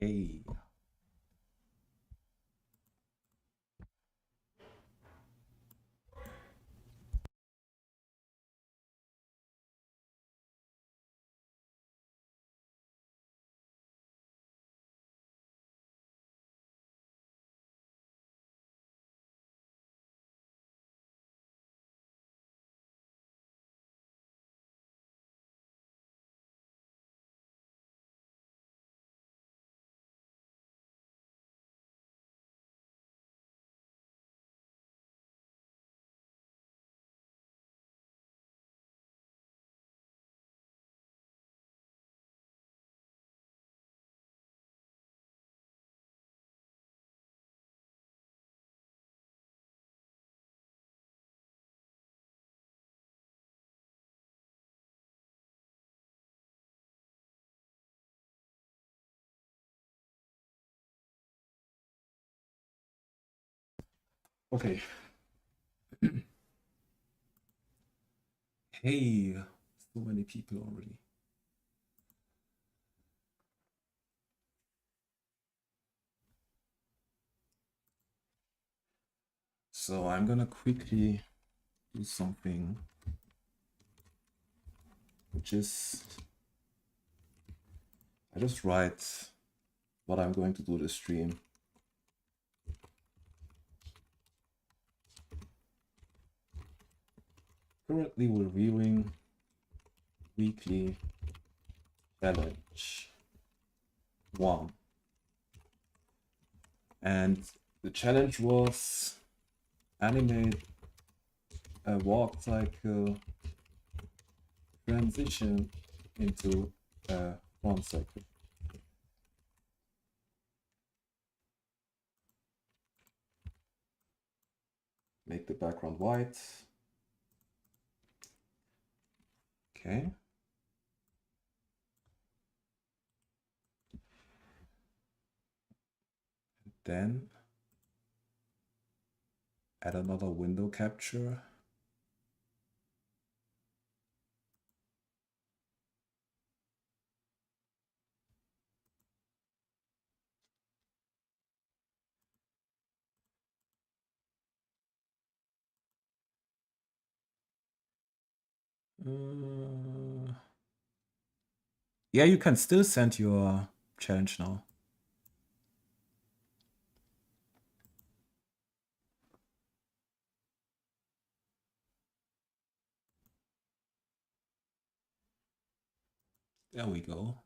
Hey. Okay. Hey, so many people already. So I'm gonna quickly do something, which is I just write what I'm going to do this stream. Currently reviewing weekly challenge 1. And the challenge was animate a walk cycle transition into a run cycle. Make the background white. Okay. Then add another window capture. Yeah, you can still send your challenge now. There we go.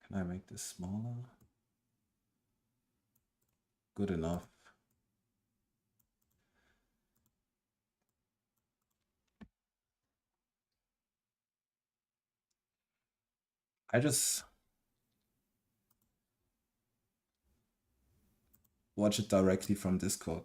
Can I make this smaller? Good enough. I just watch it directly from Discord.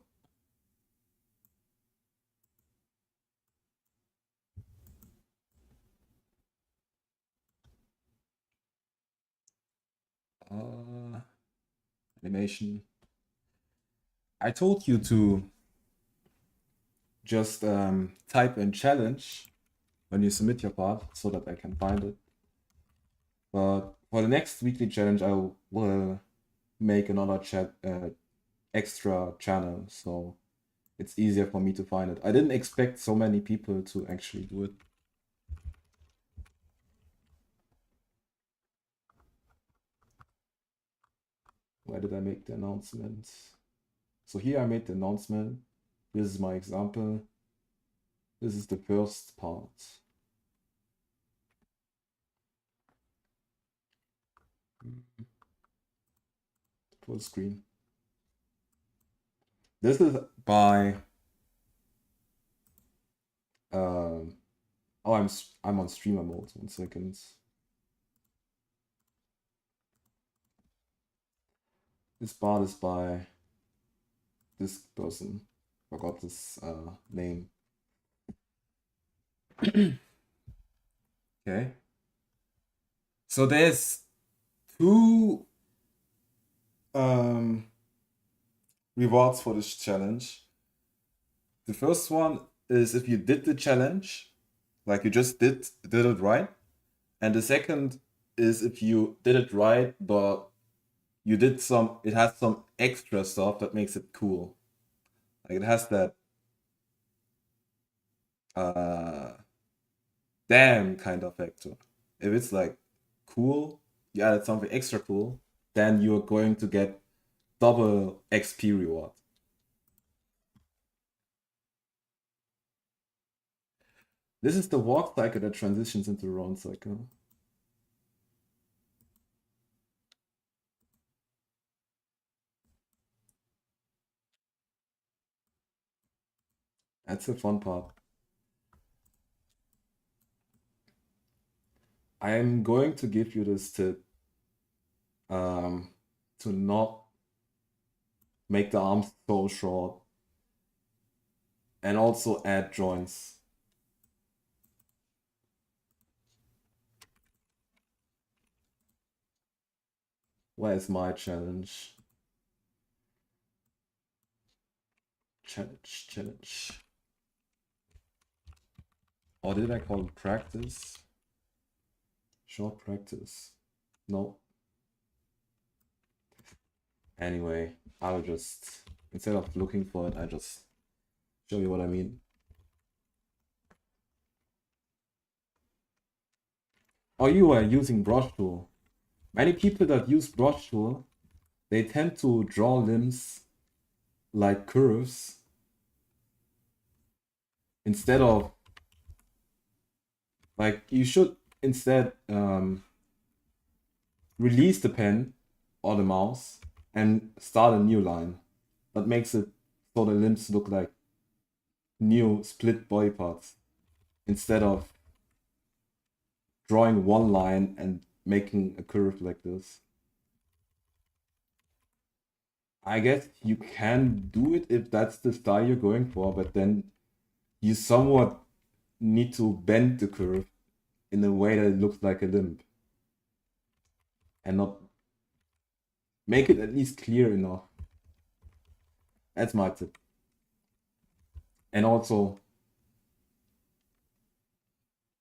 Animation. I told you to just type in challenge when you submit your part so that I can find it. But for the next weekly challenge, I will make another extra channel, so it's easier for me to find it. I didn't expect so many people to actually do it. Where did I make the announcement? So here I made the announcement. This is my example. This is the first part. Full screen. This is by oh, I'm on streamer mode. 1 second. This part is by this person. Forgot this name. Okay. So there's two rewards for this challenge. The first one is if you did the challenge, like you just did it right. And the second is if you did it right, but you did some, it has some extra stuff that makes it cool. Like it has that uh damn kind of factor. If it's like cool, you added something extra cool, then you're going to get double XP reward. This is the walk cycle that transitions into the round cycle. That's the fun part. I'm going to give you this tip um, to not make the arms so short and also add joints. Where is my challenge? Challenge. Or did I call it practice? Short practice. No. Anyway, I will just, instead of looking for it, I just show you what I mean. Or you are using brush tool. Many people that use brush tool, they tend to draw limbs like curves instead of, like, you should instead release the pen or the mouse and start a new line. That makes it so the limbs look like new split body parts instead of drawing one line and making a curve like this. I guess you can do it if that's the style you're going for, but then you somewhat need to bend the curve in a way that it looks like a limb and not make it at least clear enough. That's my tip. And also,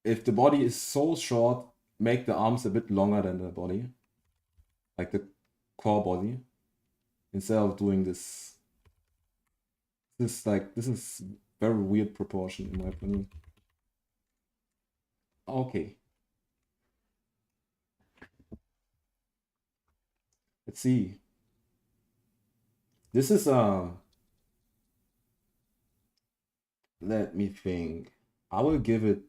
if the body is so short, make the arms a bit longer than the body, like the core body, instead of doing this. This is very weird proportion in my opinion. Okay, let's see. This is let me think. I will give it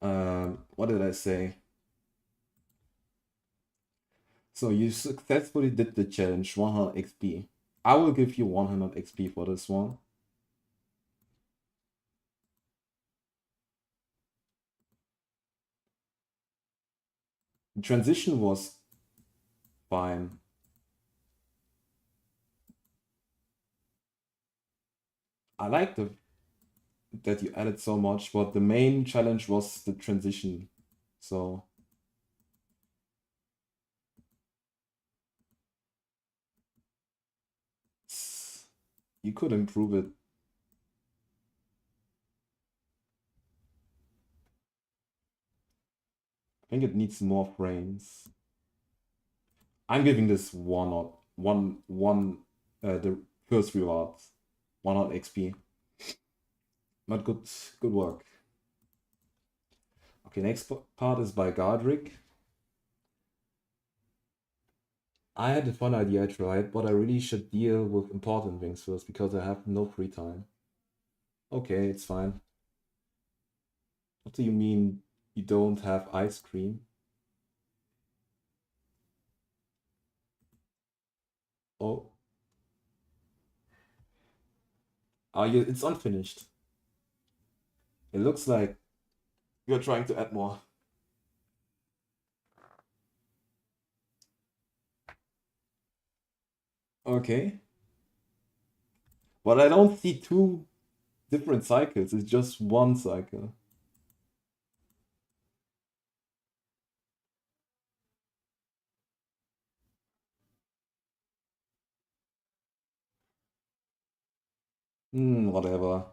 what did I say? So you successfully did the challenge 100 XP. I will give you 100 XP for this one. The transition was fine. I like the that you added so much, but the main challenge was the transition. So you could improve it. I think it needs more frames. I'm giving this the first reward, 100 XP. But good work. Okay, next part is by Gardrick. I had a fun idea I tried, but I really should deal with important things first because I have no free time. Okay, it's fine. What do you mean you don't have ice cream? Oh, it's unfinished. It looks like you're trying to add more. Okay. But I don't see two different cycles. It's just one cycle. Whatever.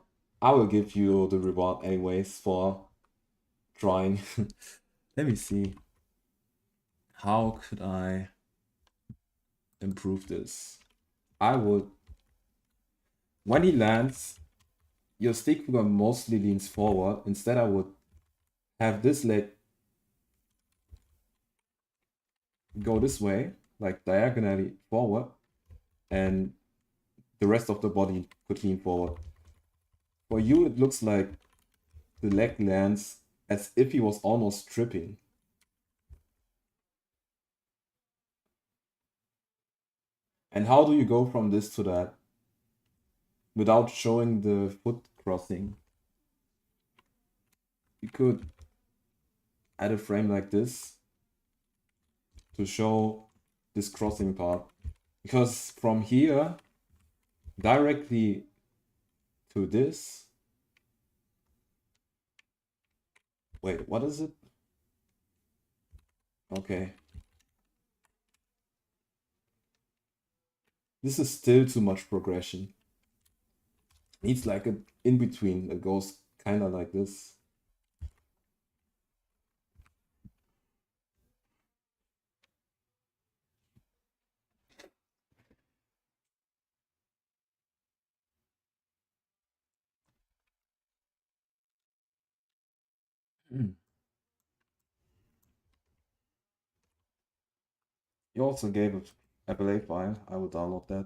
I will give you the reward anyways for trying. Let me see. How could I improve this? I would, when he lands, your stick figure mostly leans forward. Instead, I would have this leg go this way, like diagonally forward, and the rest of the body could lean forward. For you, it looks like the leg lands as if he was almost tripping. And how do you go from this to that without showing the foot crossing? You could add a frame like this to show this crossing part. Because from here, directly to this, wait, what is it? Okay. This is still too much progression. Needs like an in-between that goes kind of like this. You also gave a play file. I will download that.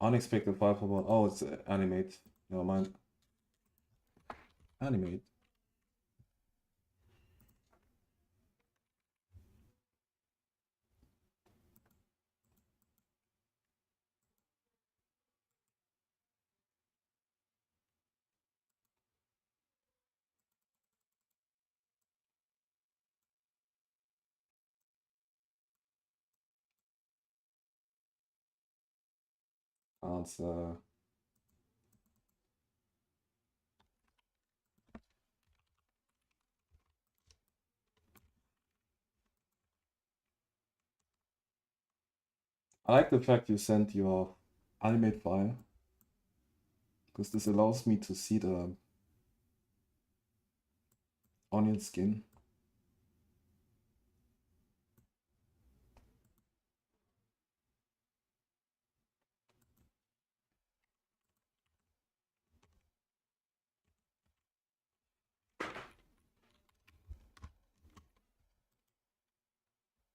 Unexpected file for what? Oh, it's animate. Never mind. Animate. Answer. I like the fact you sent your animate file because this allows me to see the onion skin.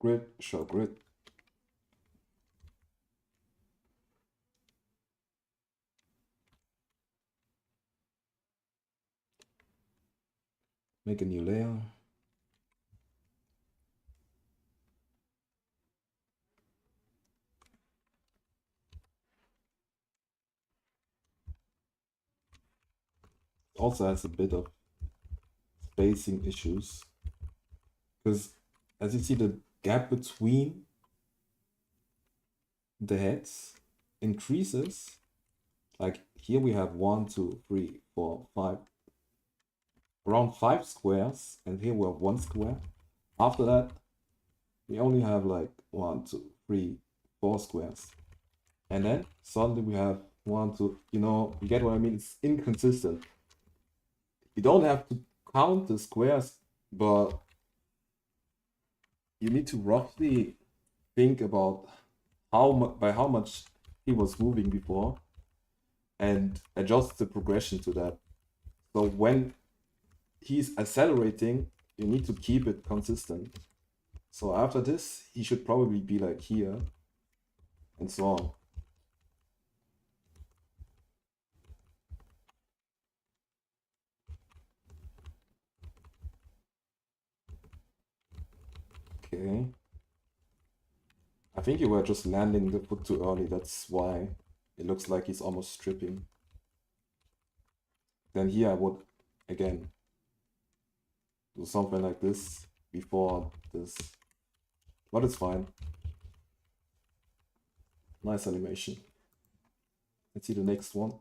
Grid, show grid. Make a new layer. Also has a bit of spacing issues because as you see the gap between the heads increases. Like here we have 1, 2, 3, 4, 5, around 5 squares, and here we have 1 square. After that, we only have like 1, 2, 3, 4 squares. And then suddenly we have 1, 2, you get what I mean? It's inconsistent. You don't have to count the squares, but you need to roughly think about by how much he was moving before and adjust the progression to that. So when he's accelerating, you need to keep it consistent. So after this, he should probably be like here and so on. Okay. I think you were just landing the foot too early. That's why it looks like he's almost stripping. Then here I would, again, do something like this before this. But it's fine. Nice animation. Let's see the next one.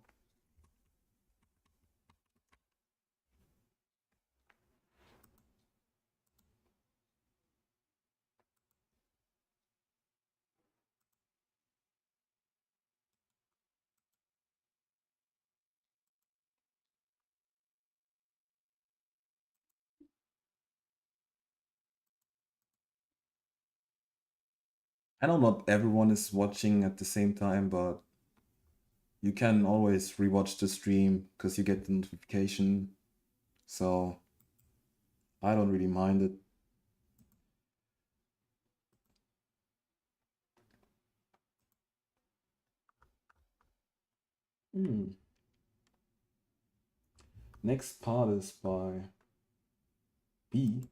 I know not everyone is watching at the same time, but you can always rewatch the stream because you get the notification. So I don't really mind it. Hmm. Next part is by B.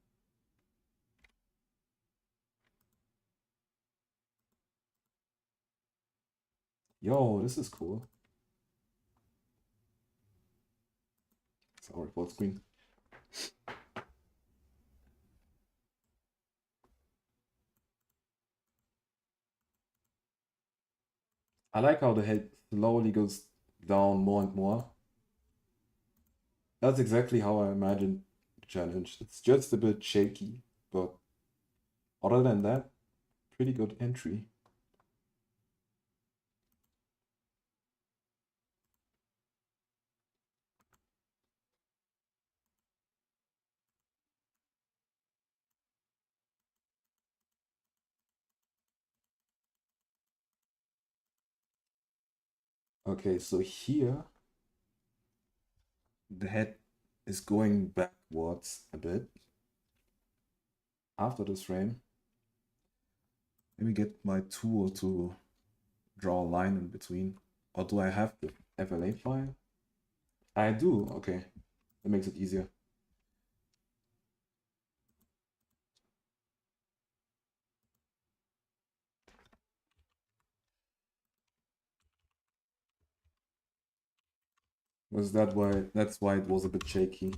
Yo, this is cool. Sorry, full screen. I like how the head slowly goes down more and more. That's exactly how I imagined the challenge. It's just a bit shaky, but other than that, pretty good entry. Okay, so here the head is going backwards a bit after this frame. Let me get my tool to draw a line in between. Or do I have the FLA file? I do, okay. That makes it easier. Was that why? That's why it was a bit shaky.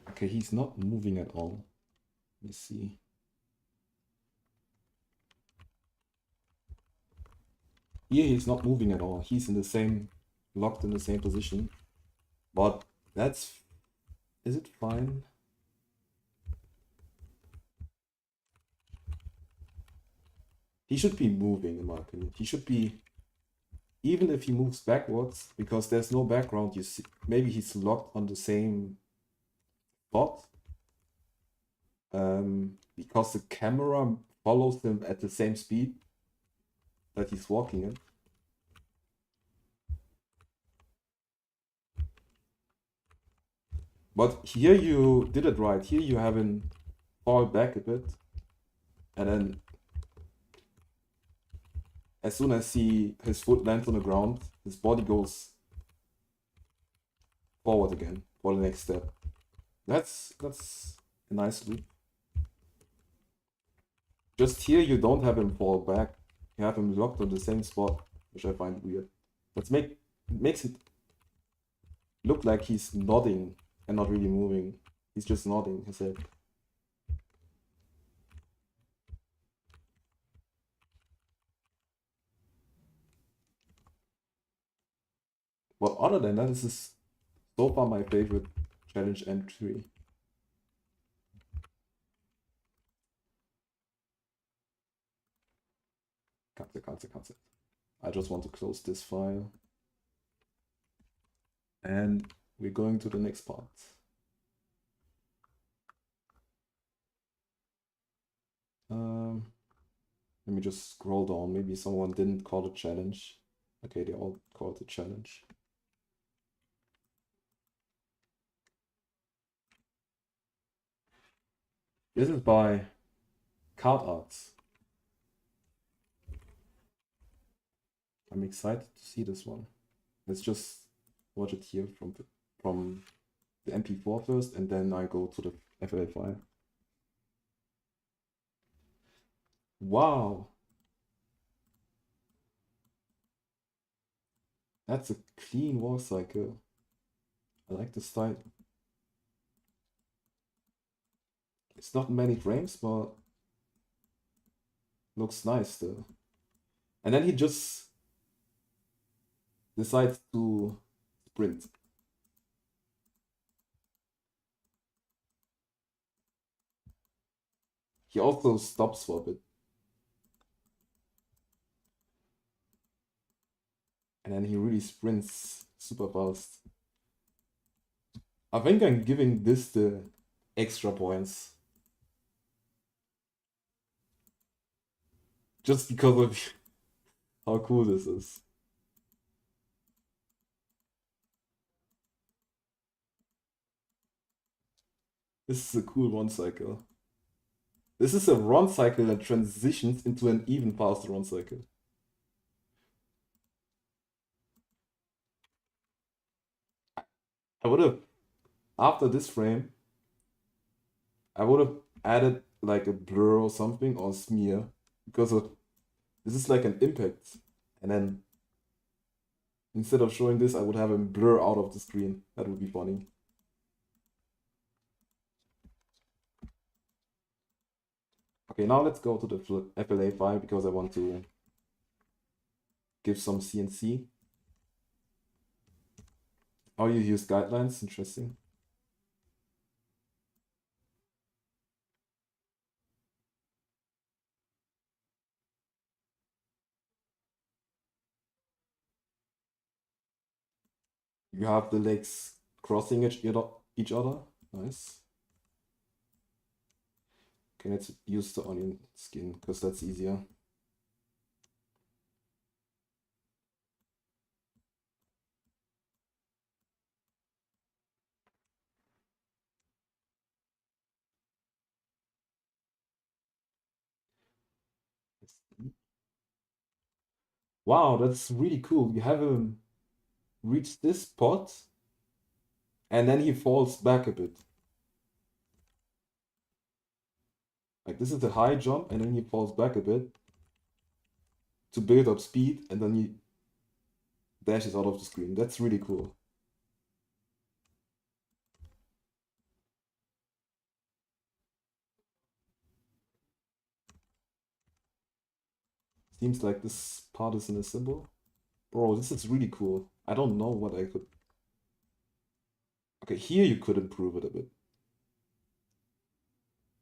Okay, he's not moving at all. Let me see. Here he's not moving at all. He's in the same, locked in the same position. But that's, is it fine? He should be moving, in my opinion. He should be, even if he moves backwards, because there's no background, you see, maybe he's locked on the same spot. Because the camera follows him at the same speed that he's walking in. But here you did it right. Here you have him fall back a bit, and then as soon as his foot lands on the ground, his body goes forward again for the next step. That's a nice loop. Just here you don't have him fall back. You have him locked on the same spot, which I find weird. Makes it look like he's nodding and not really moving. He's just nodding his head. But other than that, this is so far my favorite challenge entry. Cancel. I just want to close this file. And we're going to the next part. Let me just scroll down. Maybe someone didn't call it challenge. Okay, they all called it challenge. This is by Card Arts. I'm excited to see this one. Let's just watch it here from the MP4 first, and then I go to the FLA file. Wow! That's a clean war cycle. I like the style. It's not many frames, but looks nice still. And then he just decides to sprint. He also stops for a bit. And then he really sprints super fast. I think I'm giving this the extra points. Just because of how cool this is. This is a cool run cycle. This is a run cycle that transitions into an even faster run cycle. I would have, after this frame, I would have added like a blur or something or smear because of this is like an impact. And then instead of showing this, I would have a blur out of the screen. That would be funny. Okay, now let's go to the FLA file because I want to give some CNC. Oh, you use guidelines? Interesting. You have the legs crossing each other. Nice. Okay, let's use the onion skin because that's easier. Wow, that's really cool. You have him reach this spot and then he falls back a bit. Like this is the high jump and then he falls back a bit to build up speed and then he dashes out of the screen. That's really cool. Seems like this part is in a symbol. Bro, this is really cool. I don't know what I could... Okay, here you could improve it a bit.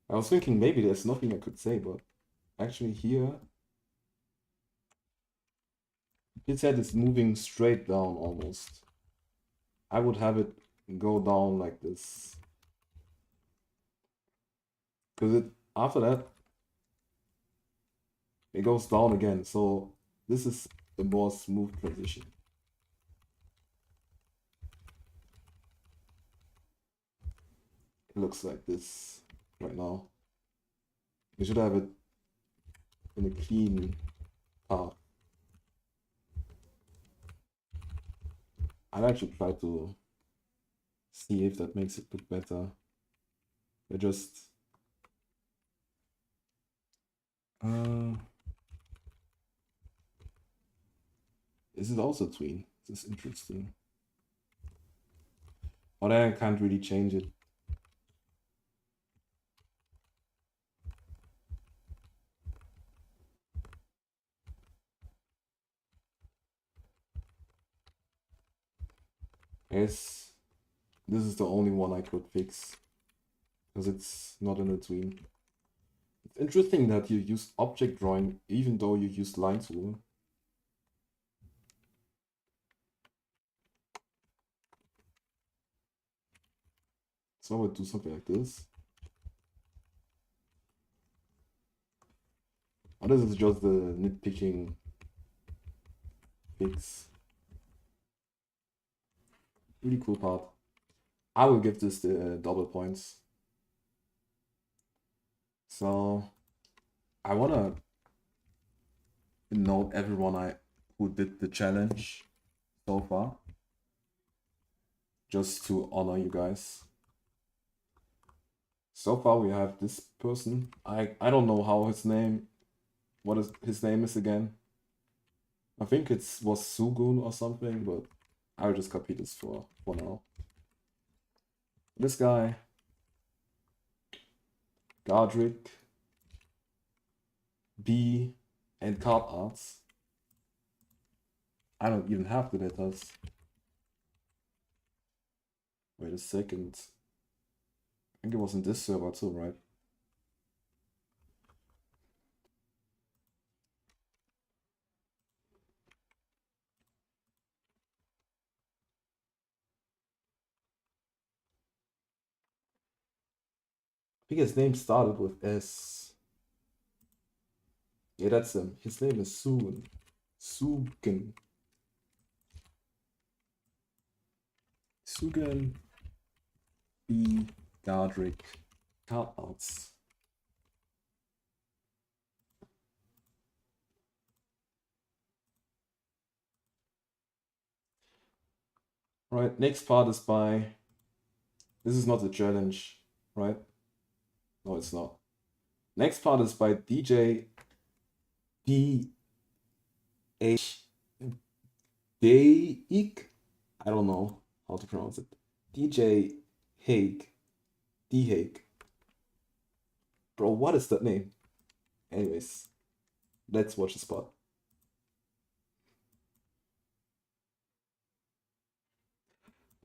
I was thinking maybe there's nothing I could say, but actually here... His head is moving straight down almost. I would have it go down like this. Because it after that, it goes down again. So this is a more smooth transition. It looks like this right now. You should have it in a clean path. I'll actually try to see if that makes it look better. I just is it also tween? This is interesting. Or then I can't really change it. Yes, this is the only one I could fix because it's not in a tween. It's interesting that you use object drawing even though you use line tool. So I would do something like this. Or this is just the nitpicking fix. Really cool part. I will give this the double points. So I wanna note everyone who did the challenge so far, just to honor you guys. So far we have this person. I don't know how his name, what is his name is again. I think was Sugun or something, but I'll just copy this for now. This guy, Godric, B, and Card Arts. I don't even have the letters. Wait a second. I think it was in this server too, right? think his name started with S. Yeah, that's him. His name is Sugen. Sugen. Sugen B. Gardrick. Cardouts. Right, next part is by. This is not a challenge, right? No, it's not. Next part is by DJ DH Deik. I don't know how to pronounce it. DJ Haig. D Haig. Bro, what is that name? Anyways, let's watch the spot.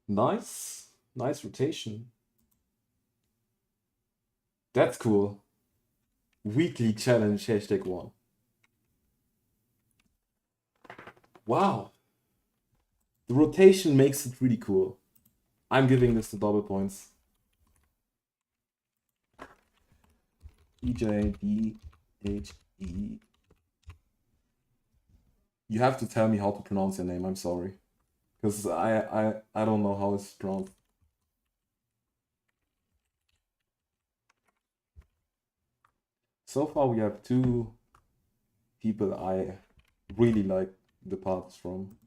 Nice. Nice rotation. That's cool. Weekly challenge #1. Wow. The rotation makes it really cool. I'm giving this the double points. EJDHE. You have to tell me how to pronounce your name, I'm sorry. Because I don't know how it's pronounced. So far we have 2 people I really like the parts from.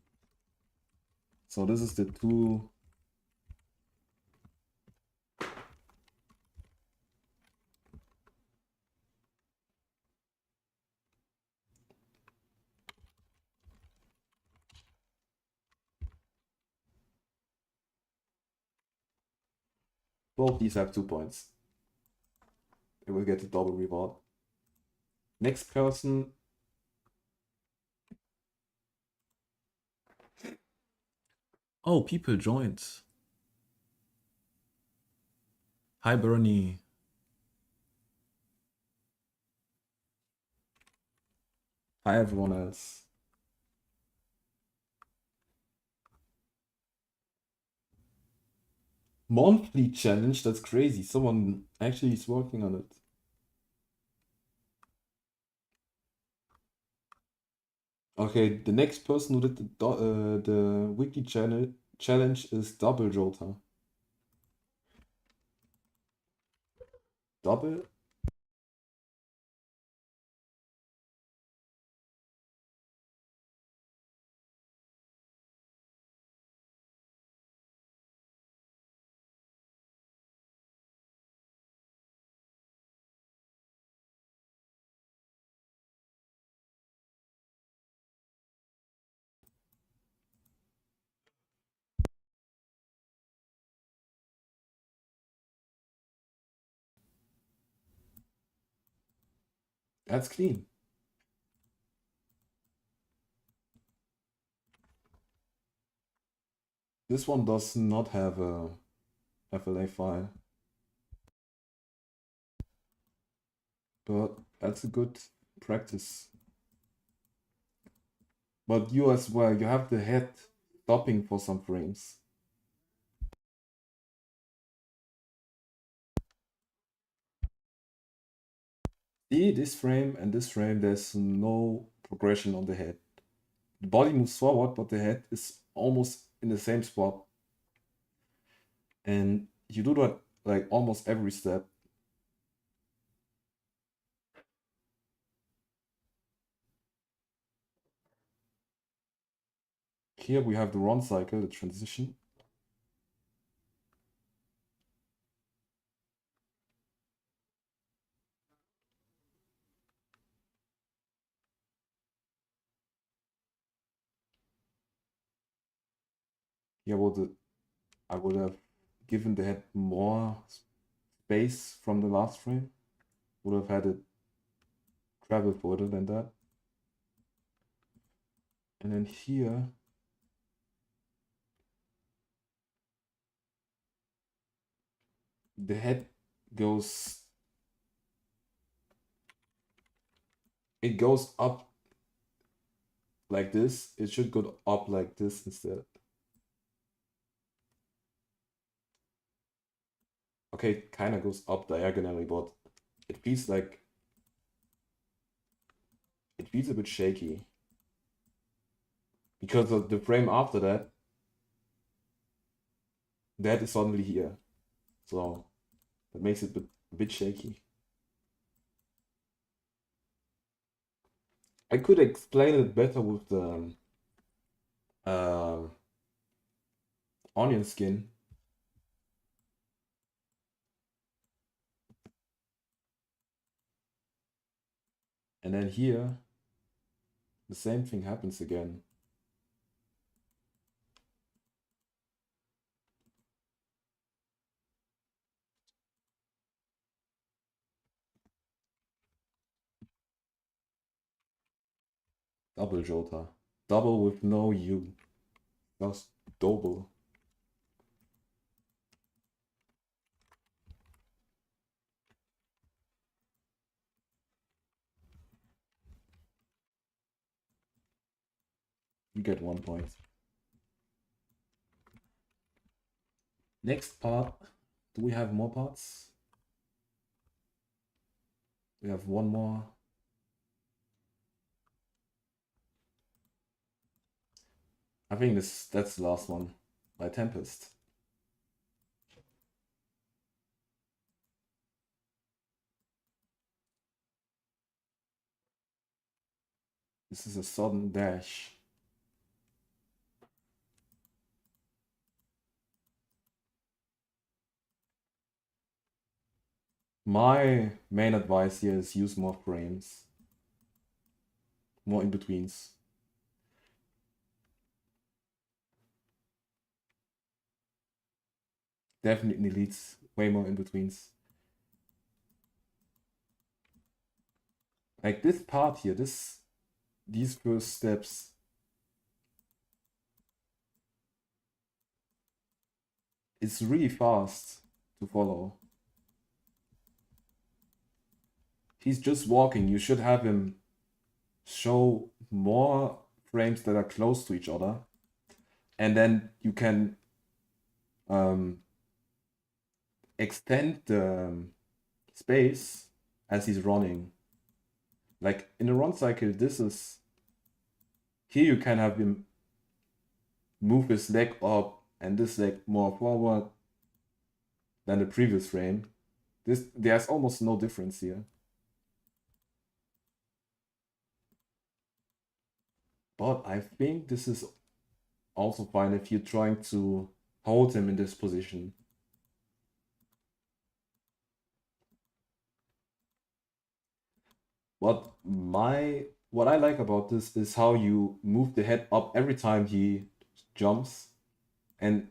So this is the 2. Both these have 2 points. They will get the double reward. Next person. Oh, people joined. Hi, Bernie. Hi, everyone else. Monthly challenge? That's crazy. Someone actually is working on it. Okay, the next person who did the weekly challenge is Double Jota. Double? That's clean. This one does not have a FLA file. But that's a good practice. But you as well, you have the head stopping for some frames. See, this frame and this frame, there's no progression on the head. The body moves forward, but the head is almost in the same spot. And you do that like almost every step. Here we have the run cycle, the transition. Here I would have given the head more space from the last frame. Would have had it travel further than that. And then here, the head goes, it goes up like this. It should go up like this instead. Okay, it kind of goes up diagonally, but it feels like it feels a bit shaky because of the frame after that, that is suddenly here, so that makes it a bit shaky. I could explain it better with the uh, onion skin. And then here, the same thing happens again. Double Jota. Double with no U. Just double. You get 1 point. Next part. Do we have more parts? We have one more. I think that's the last one. By Tempest. This is a sudden dash. My main advice here is use more frames. More in-betweens. Definitely leads way more in-betweens. Like this part here, these first steps. It's really fast to follow. He's just walking. You should have him show more frames that are close to each other. And then you can extend the space as he's running. Like in a run cycle, here you can have him move his leg up and this leg more forward than the previous frame. There's almost no difference here. But I think this is also fine if you're trying to hold him in this position. What I like about this is how you move the head up every time he jumps and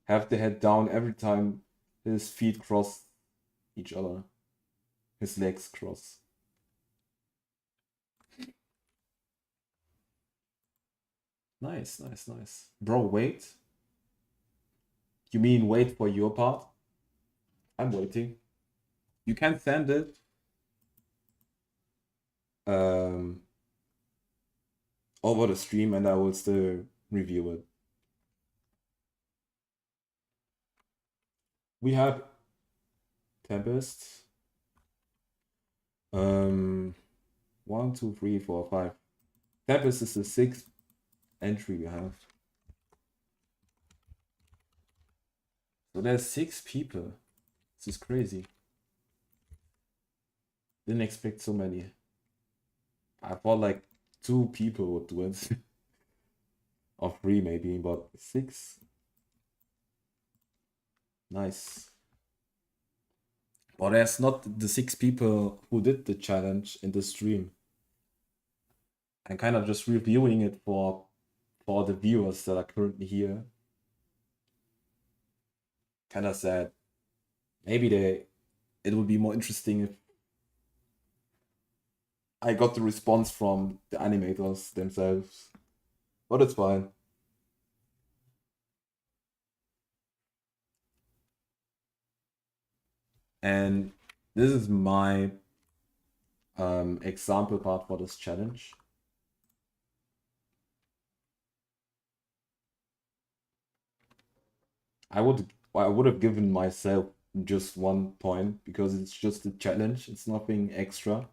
have the head down every time his feet cross each other. His legs cross. Nice, nice, nice. Bro, wait. You mean wait for your part? I'm waiting. You can send it. Over the stream and I will still review it. We have Tempest. 1, 2, 3, 4, 5. Tempest is the 6th entry we have. So there's 6 people. This is crazy. Didn't expect so many. I thought like 2 people would do it. Or 3 maybe, but 6. Nice. But there's not the 6 people who did the challenge in the stream. I'm kind of just reviewing it for the viewers that are currently here. Kind of sad. Maybe it would be more interesting if I got the response from the animators themselves. But it's fine. And this is my example part for this challenge. I would have given myself just 1 point because it's just a challenge. It's nothing extra.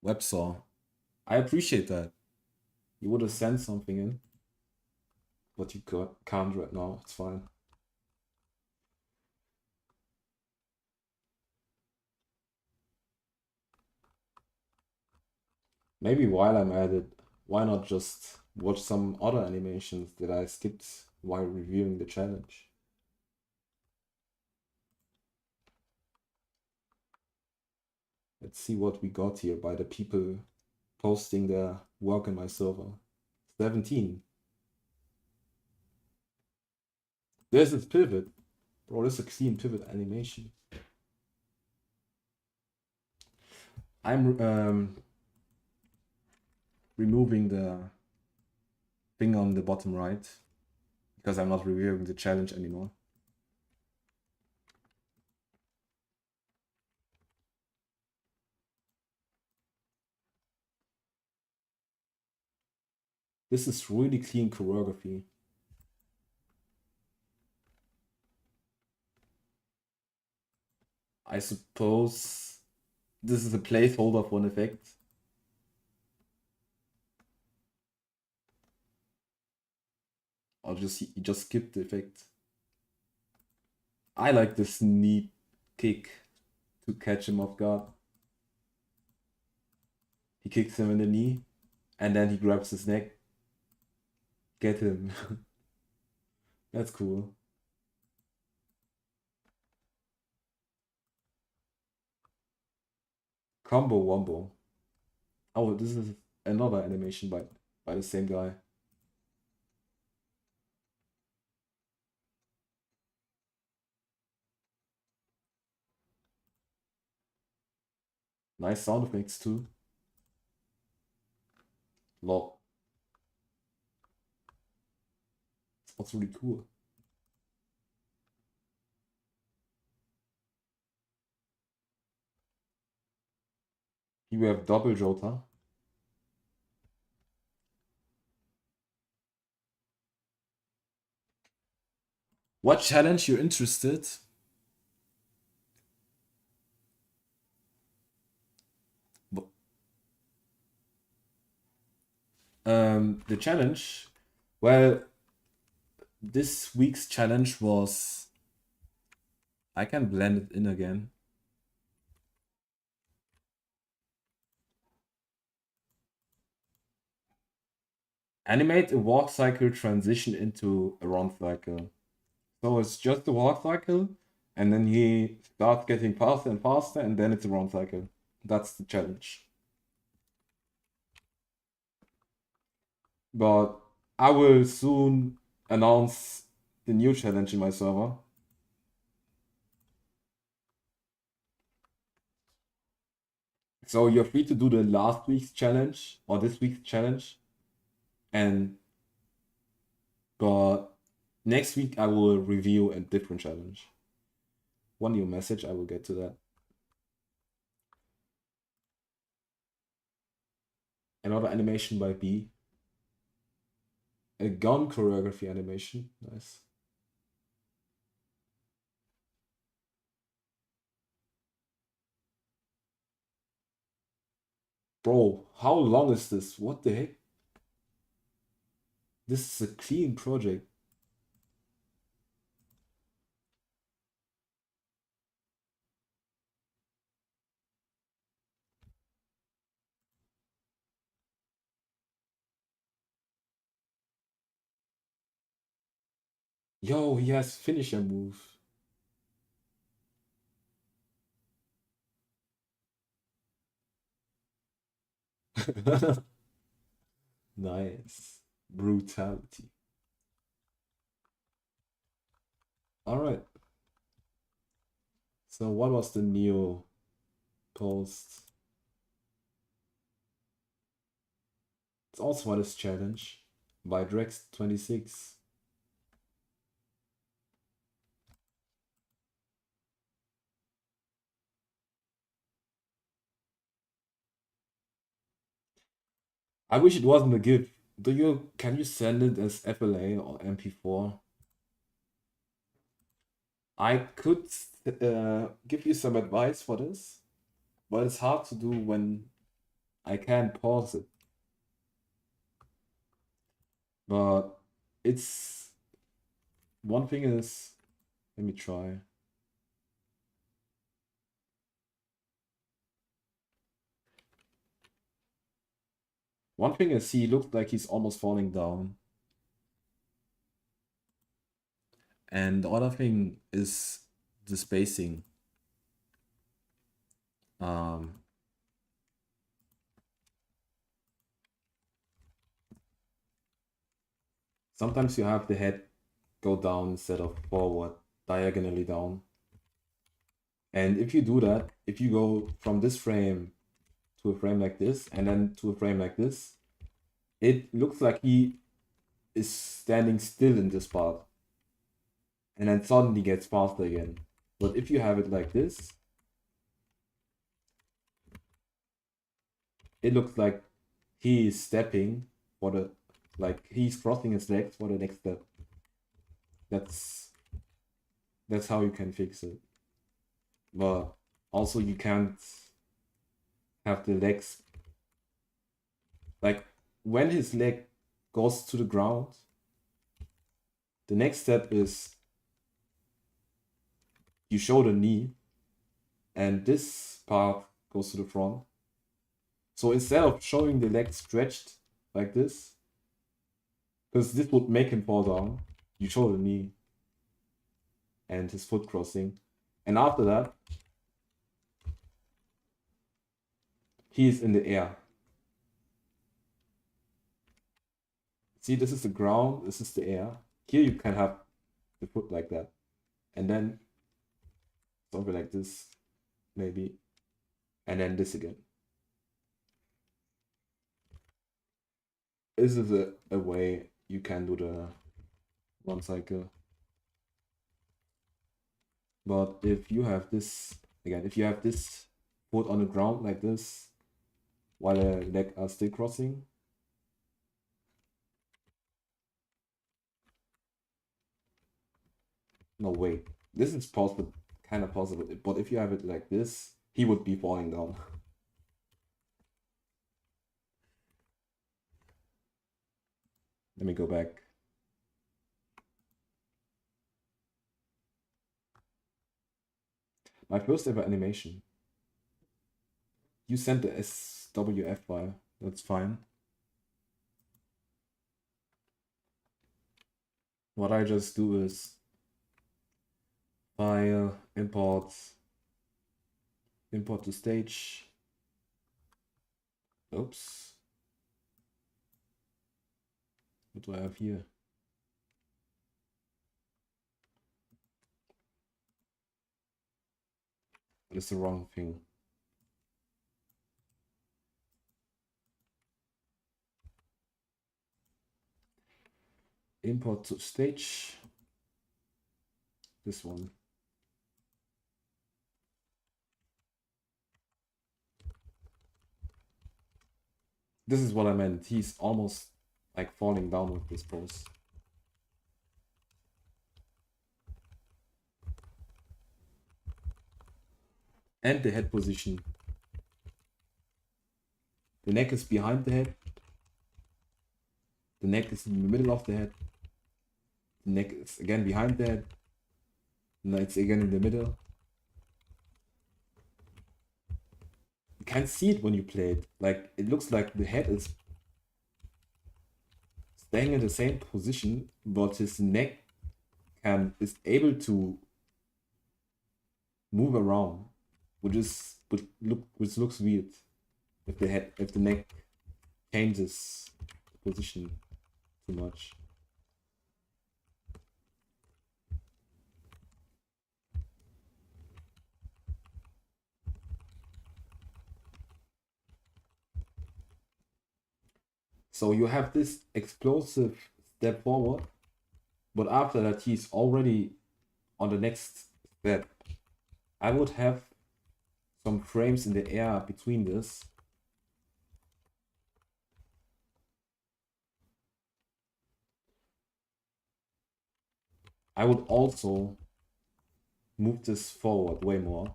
Websaw. I appreciate that. You would have sent something in, but you can't right now. It's fine. Maybe while I'm at it, why not just watch some other animations that I skipped while reviewing the challenge? Let's see what we got here by the people posting their work in my server. 17. There's this pivot. Bro, this is a clean pivot animation. I'm removing the thing on the bottom right because I'm not reviewing the challenge anymore. This is really clean choreography. I suppose this is a placeholder for an effect. Or you just skip the effect. I like this neat kick to catch him off guard. He kicks him in the knee, and then he grabs his neck. Get him. That's cool. Combo Wombo. Oh, this is another animation by the same guy. Nice sound effects too. Lol. That's really cool. Here we have double Jota. What challenge you're interested? The challenge. Well, this week's challenge was. I can blend it in again. Animate a walk cycle transition into a run cycle. So it's just a walk cycle, and then he starts getting faster and faster, and then it's a run cycle. That's the challenge. But I will soon announce the new challenge in my server. So you're free to do the last week's challenge or this week's challenge. And but next week I will review a different challenge. One new message, I will get to that. Another animation by B. A gun choreography animation. Nice. Bro, how long is this? What the heck? This is a clean project. Yo, he has finisher move. Nice. Brutality. Alright. So what was the new post? It's also on this challenge by Drex26. I wish it wasn't a GIF. can you send it as FLA or MP4? I could give you some advice for this, but it's hard to do when I can't pause it. But it's one thing is, let me try. One thing is he looked like he's almost falling down. And the other thing is the spacing. Sometimes you have the head go down instead of forward, diagonally down. And if you do that, if you go from this frame to a frame like this, and then to a frame like this, it looks like he is standing still in this part. And then suddenly gets faster again. But if you have it like this, it looks like he is stepping for the, like he's crossing his legs for the next step. That's how you can fix it. But also you can't have the legs, like when his leg goes to the ground, the next step is you show the knee and this part goes to the front. So instead of showing the leg stretched like this, because this would make him fall down, you show the knee and his foot crossing. And after that, he is in the air. See, this is the ground, this is the air. Here you can have the foot like that. And then something like this, maybe. And then this again. This is a way you can do the one cycle. But if you have this, again, if you have this foot on the ground like this, while the leg are still crossing, no, wait, this is possible, kind of possible, but if you have it like this, he would be falling down. Let me go back. My first ever animation. You sent the SWF file, that's fine. What I just do is file, import to stage. Oops. What do I have here? That's the wrong thing. Import to stage. This one. This is what I meant. He's almost like falling down with this pose. And the head position. The neck is behind the head. The neck is in the middle of the head. The neck is again behind the head. And it's again in the middle. You can't see it when you play it. Like, it looks like the head is staying in the same position, but his neck is able to move around, which looks weird if the neck changes position too much. So you have this explosive step forward, but after that he's already on the next step. I would have some frames in the air between this. I would also move this forward way more.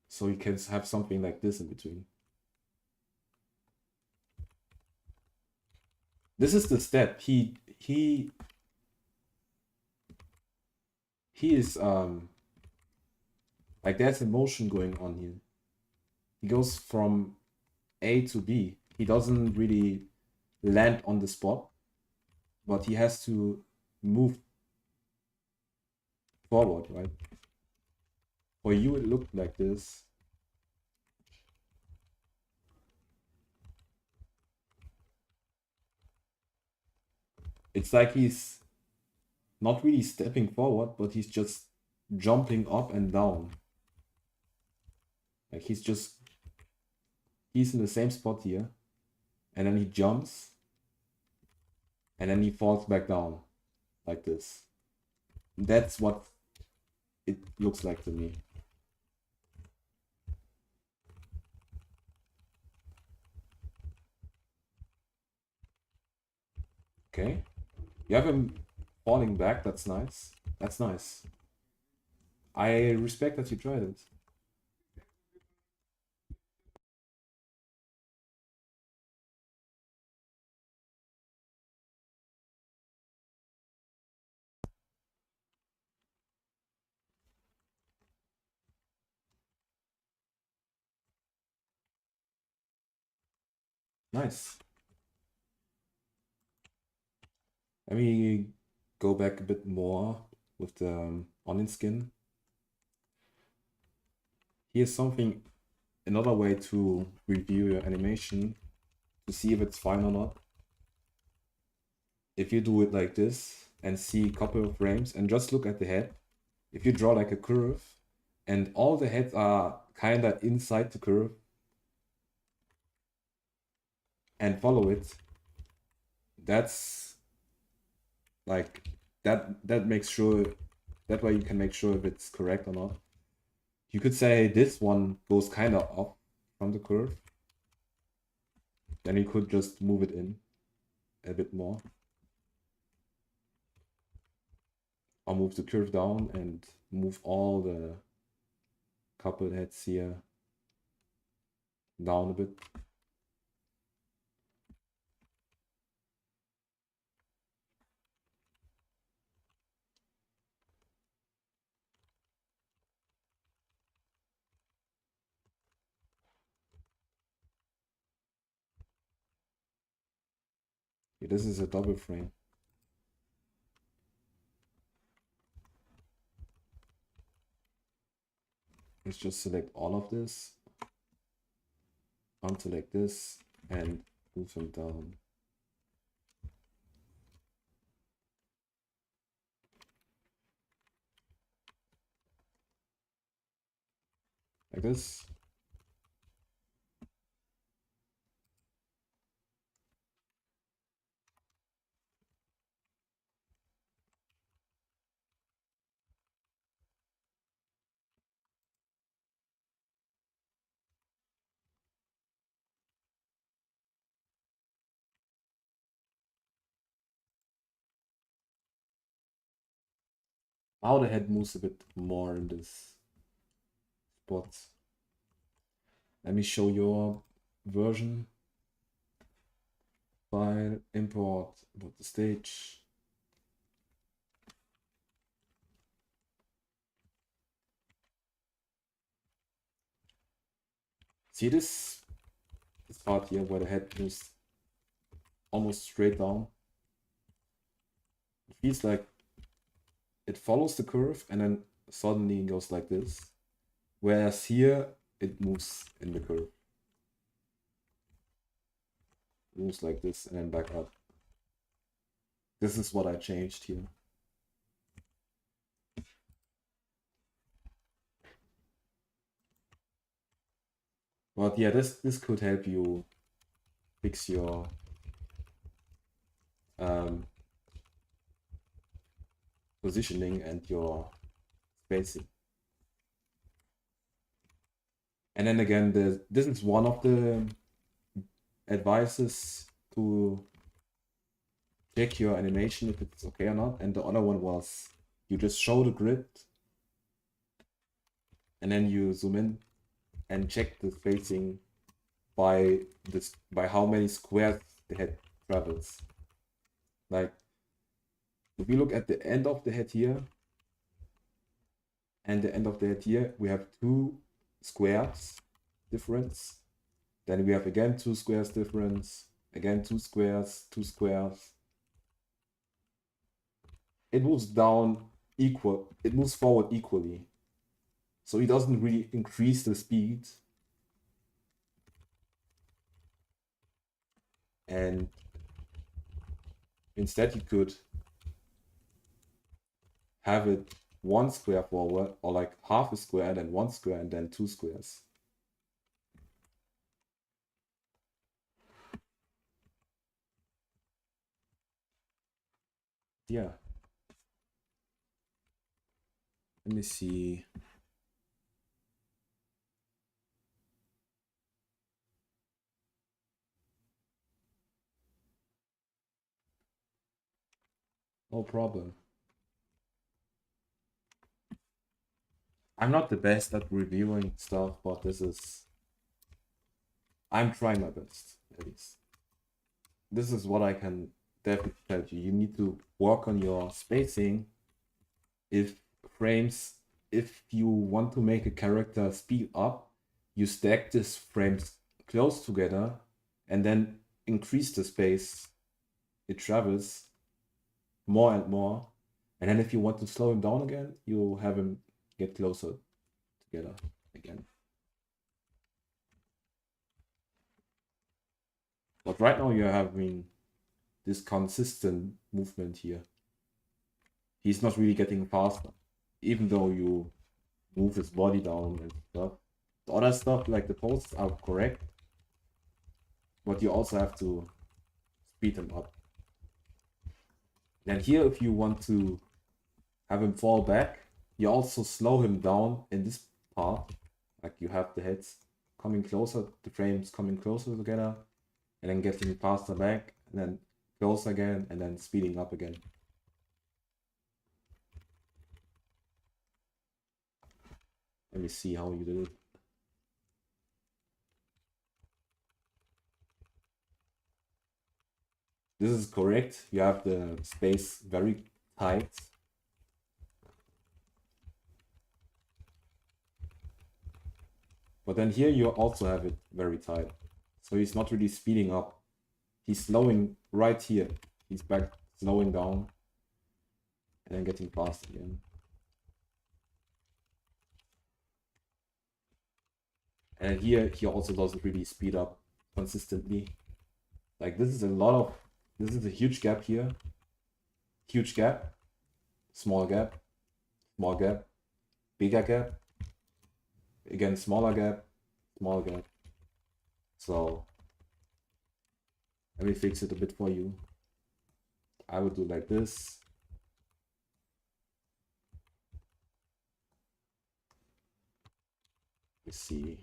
So you can have something like this in between. This is the step. He is like there's emotion going on here. He goes from A to B. He doesn't really land on the spot, but he has to move forward, right? For you, it looked like this. It's like he's not really stepping forward, but he's just jumping up and down. Like he's in the same spot here, and then he jumps, and then he falls back down like this. That's what it looks like to me. Okay. You have him falling back. That's nice. That's nice. I respect that you tried it. Nice. Let me go back a bit more with the onion skin. Here's something, another way to review your animation to see if it's fine or not. If you do it like this and see a couple of frames and just look at the head, if you draw like a curve and all the heads are kind of inside the curve and follow it, that's like that makes sure, that way you can make sure if it's correct or not. You could say this one goes kind of up from the curve, then you could just move it in a bit more, or move the curve down and move all the couple heads here down a bit. Yeah, this is a double frame. Let's just select all of this, unselect this, and move them down. Like this. Now the head moves a bit more in this spot. Let me show your version. File, import the stage. See this part here where the head moves almost straight down? It feels like it follows the curve and then suddenly goes like this. Whereas here it moves in the curve. It moves like this and then back up. This is what I changed here. But yeah, this could help you fix your positioning and your spacing. And then again, this is one of the advices to check your animation if it's okay or not. And the other one was you just show the grid and then you zoom in and check the spacing by how many squares the head travels. Like if we look at the end of the head here and the end of the head here, we have 2 squares difference. Then we have again 2 squares difference, again 2 squares, 2 squares. It moves down equal, it moves forward equally. So it doesn't really increase the speed. And instead you could have it 1 square forward, or like half a square and then 1 square and then 2 squares. Yeah. Let me see. No problem. I'm not the best at reviewing stuff, but I'm trying my best, at least. This is what I can definitely tell you. You need to work on your spacing. If you want to make a character speed up, you stack these frames close together and then increase the space it travels more and more. And then if you want to slow him down again, you have him get closer together again. But right now you're having this consistent movement here. He's not really getting faster, even though you move his body down and stuff. The other stuff, like the poses, are correct, but you also have to speed him up. And here, if you want to have him fall back, you also slow him down in this part. Like you have the heads coming closer, the frames coming closer together, and then getting faster back, and then close again, and then speeding up again. Let me see how you did it. This is correct. You have the space very tight. But then here you also have it very tight. So he's not really speeding up. He's slowing right here. He's back slowing down and then getting fast again. And here he also doesn't really speed up consistently. Like this is a huge gap here. Huge gap. Small gap. Small gap. Bigger gap. Again, smaller gap. Small gap. So let me fix it a bit for you. I would do like this. Let's see.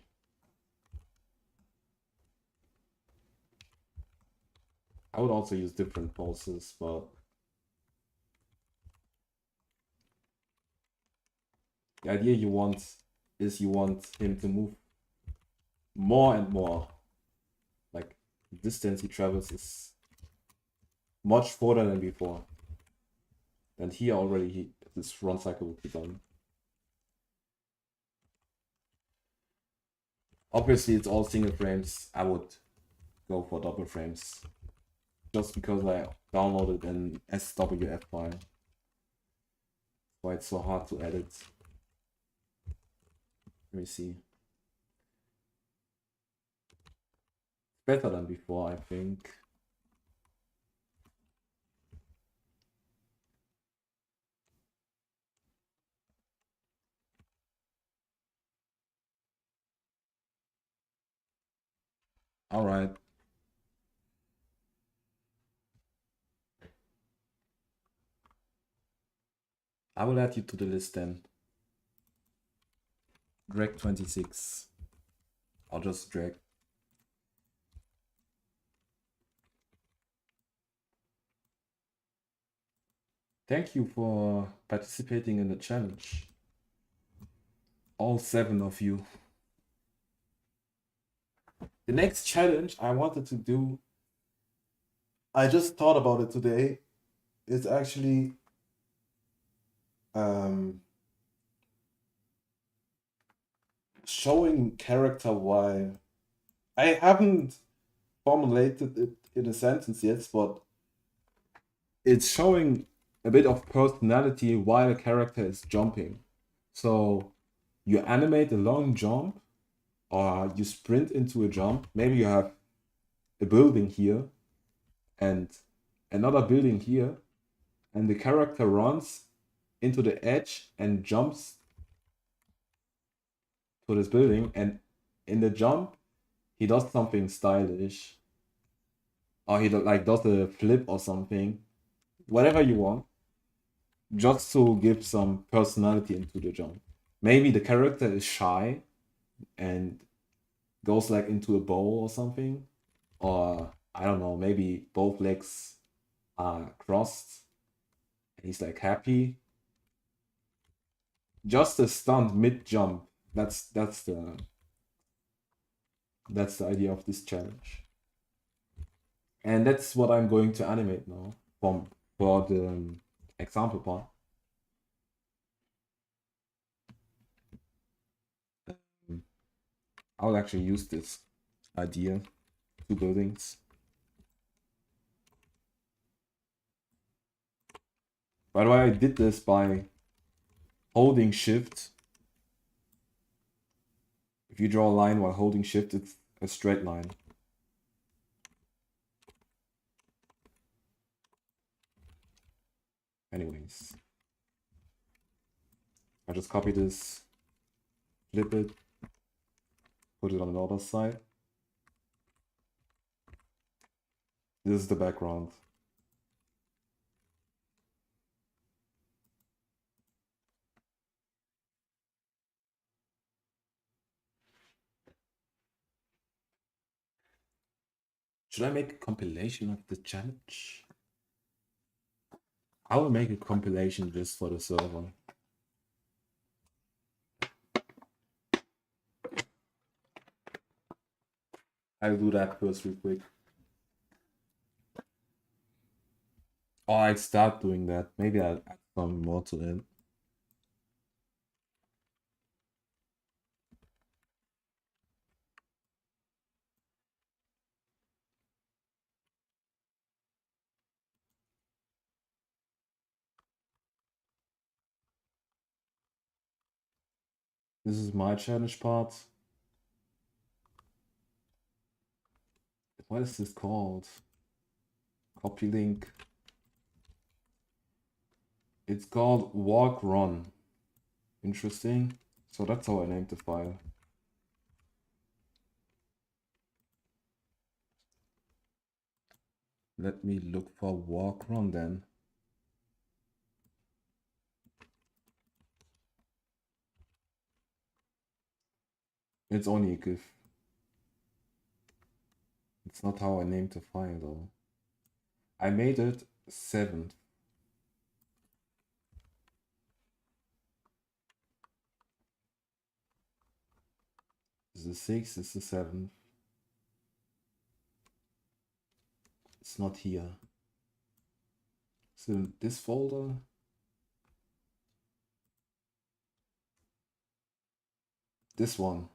I would also use different pulses, but the idea you want him to move more and more. Like the distance he travels is much further than before. And here already this run cycle would be done. Obviously it's all single frames. I would go for double frames. Just because I downloaded an SWF file. That's why it's so hard to edit. Let me see. Better than before, I think. All right. I will add you to the list then. Drag 26. I'll just drag. Thank you for participating in the challenge. All 7 of you. The next challenge I wanted to do, I just thought about it today. It's actually um, showing character while I haven't formulated it in a sentence yet, but it's showing a bit of personality while a character is jumping. So you animate a long jump or you sprint into a jump. Maybe you have a building here and another building here, and the character runs into the edge and jumps to this building, and in the jump he does something stylish, or he like does a flip or something, whatever you want, just to give some personality into the jump. Maybe the character is shy and goes like into a bowl or something, or I don't know, maybe both legs are crossed and he's like happy. Just a stunt mid jump. That's the idea of this challenge, and that's what I'm going to animate now for the example part. I'll actually use this idea, 2 buildings. By the way, I did this by holding shift. If you draw a line while holding shift, it's a straight line. Anyways, I just copy this, flip it, put it on the other side. This is the background. Should I make a compilation of the challenge? I will make a compilation just for the server. I'll do that first real quick. Or I'll start doing that. Maybe I'll add some more to it. This is my challenge part. What is this called? Copy link. It's called walk run. Interesting. So that's how I named the file. Let me look for walk run then. It's only a GIF. It's not how I named the file though. I made it 7th. This is 6, this is 7th. It's not here. So this folder. This one.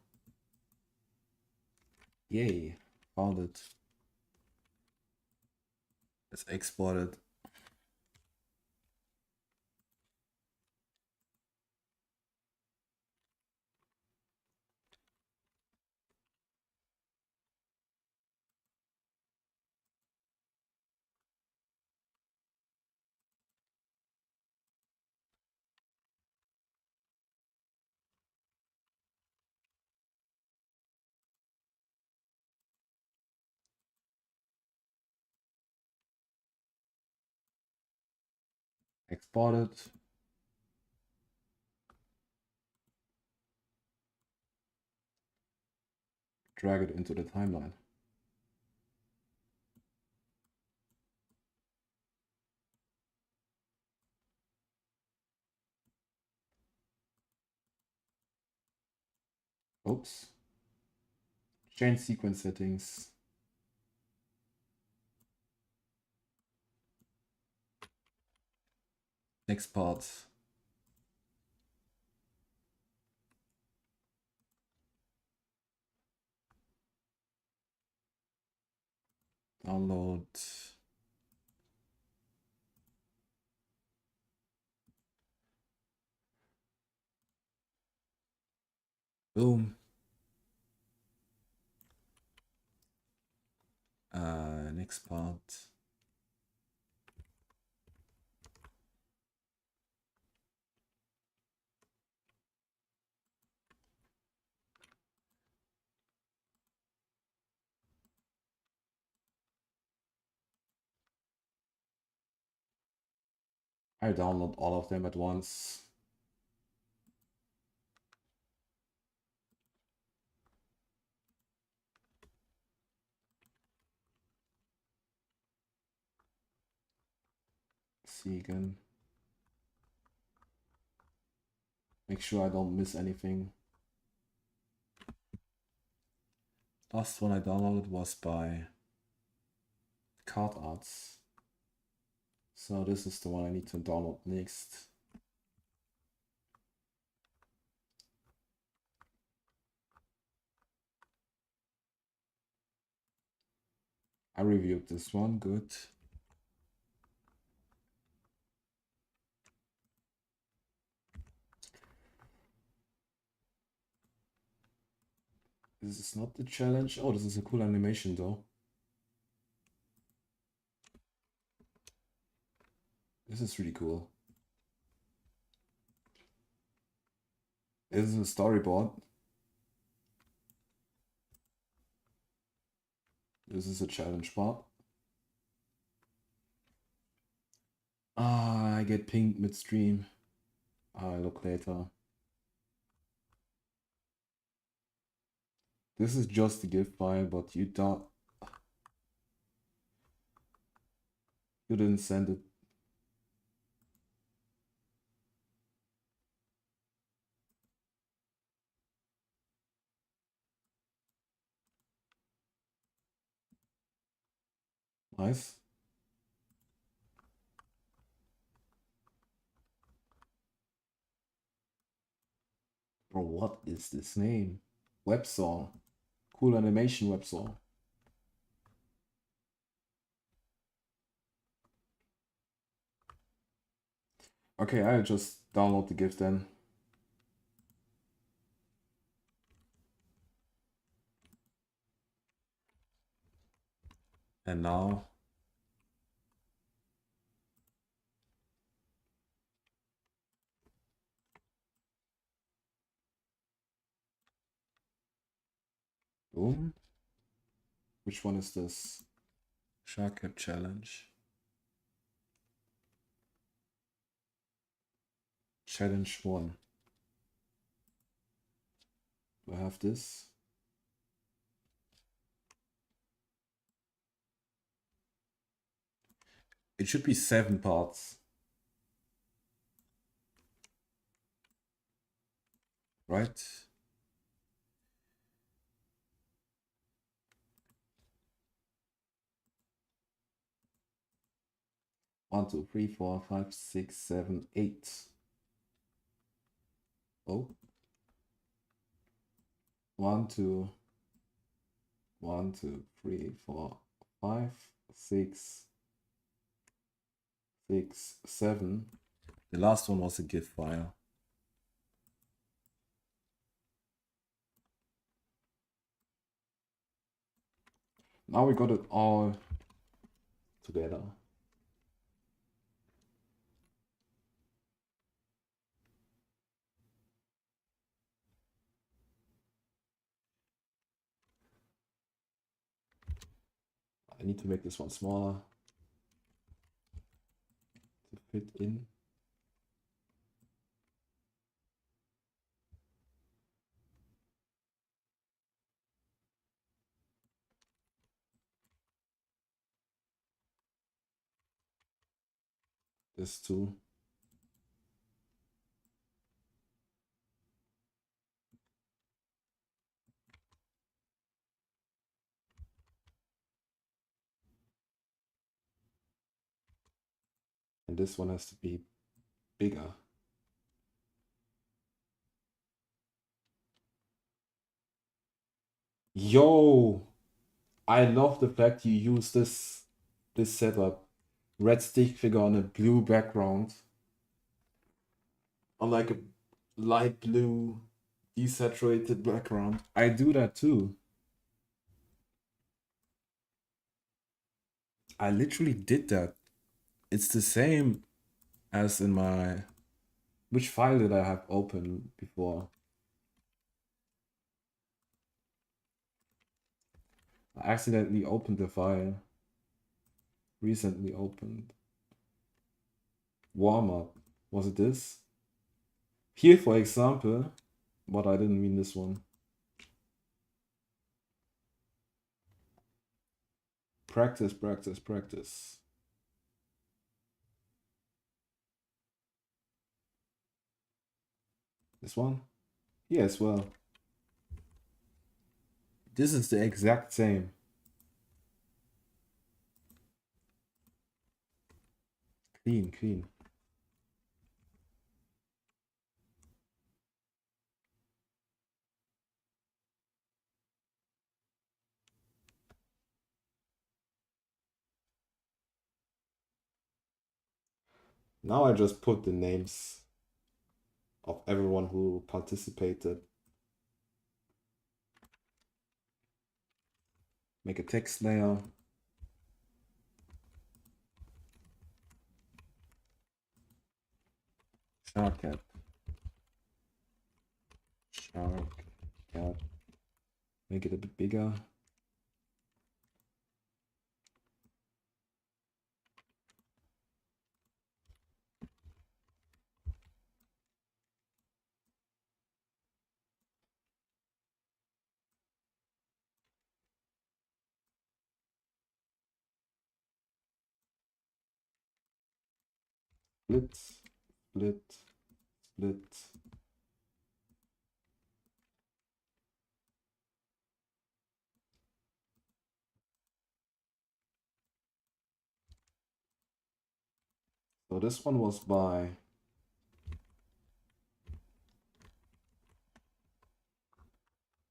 Yay, found it. It's exported. Exported. Drag it into the timeline. Oops. Change sequence settings. Next part. Download. Boom. Next part. I download all of them at once. See again. Make sure I don't miss anything. Last one I downloaded was by Card Arts. So this is the one I need to download next. I reviewed this one, good. This is not the challenge. Oh, this is a cool animation though. This is really cool. This is a storyboard. This is a challenge part. Ah, I get pinged midstream. I look later. This is just a GIF file, but you didn't send it. Nice. Bro, what is this name? Web song. Cool animation web song. Okay, I'll just download the GIF then. And now boom. Which one is this? Shark Cap Challenge. Challenge 1. Do I have this? It should be 7 parts. Right? One, two, three, four, five, six, 7, 8. Oh. 1, 2, 1, 2, 3, 4, 5, 6, 6, 7. The last one was a GIF file. Now we got it all together. I need to make this one smaller to fit in. This too. And this one has to be bigger. Yo, I love the fact you use this setup. Red stick figure on a blue background. On like a light blue desaturated background. I do that too. I literally did that. It's the same as in my... Which file did I have open before? I accidentally opened the file. Recently opened. Warm up. Was it this? Here, for example, but I didn't mean this one. Practice, practice, practice. This one? Yeah, as well. This is the exact same. Clean, clean. Now I just put the names of everyone who participated. Make a text layer. Shark cat. Shark cat. Make it a bit bigger. Split, split, split. So this one was by...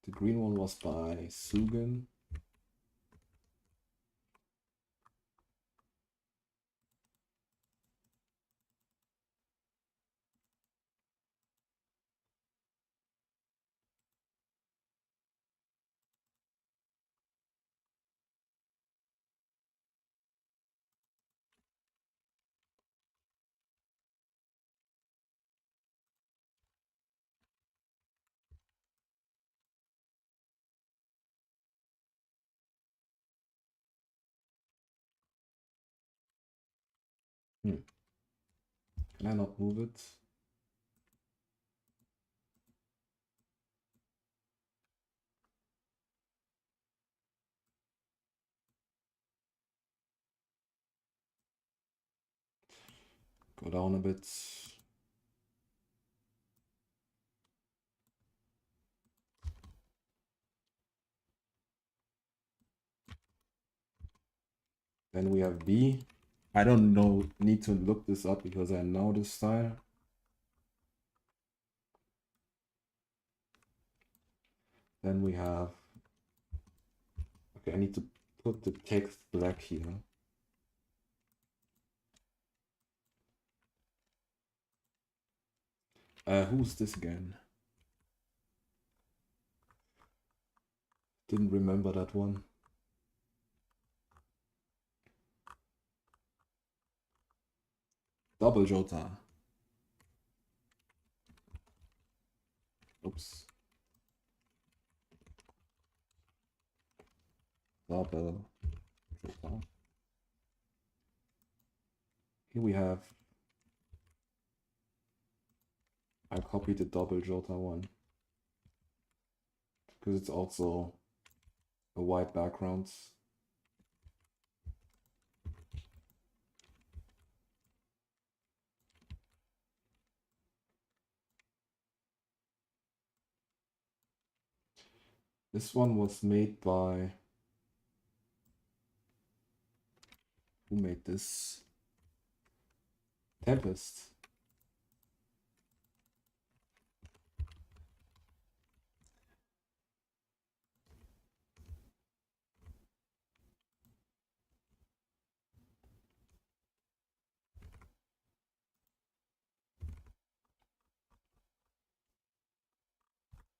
The green one was by Sugan. Can I not move it? Go down a bit. Then we have B. I don't know, need to look this up because I know this style. Then we have... Okay, I need to put the text black here. Who's this again? Didn't remember that one. Double Jota. Oops. Double Jota. Here we have... I copied the double Jota one. Because it's also a white background. This one was made by... Who made this? Tempest.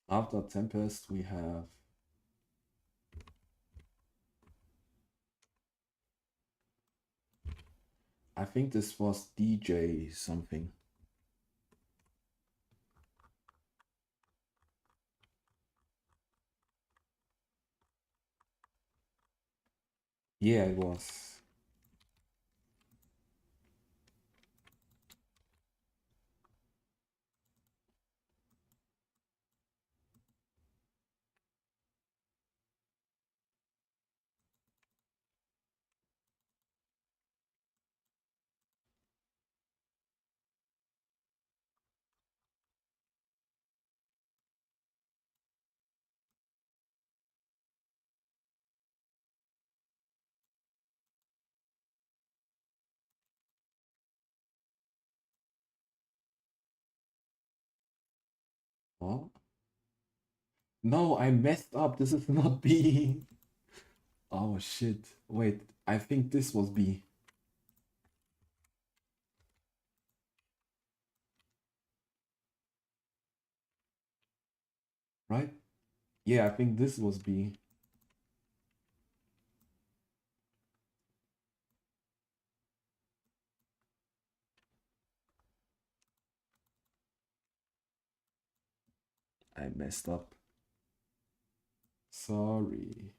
After Tempest, we have I think this was DJ something. Yeah, it was. What? No, I messed up. This is not B. Oh shit. Wait, I think this was B. Right? Yeah, I think this was B. I messed up. Sorry.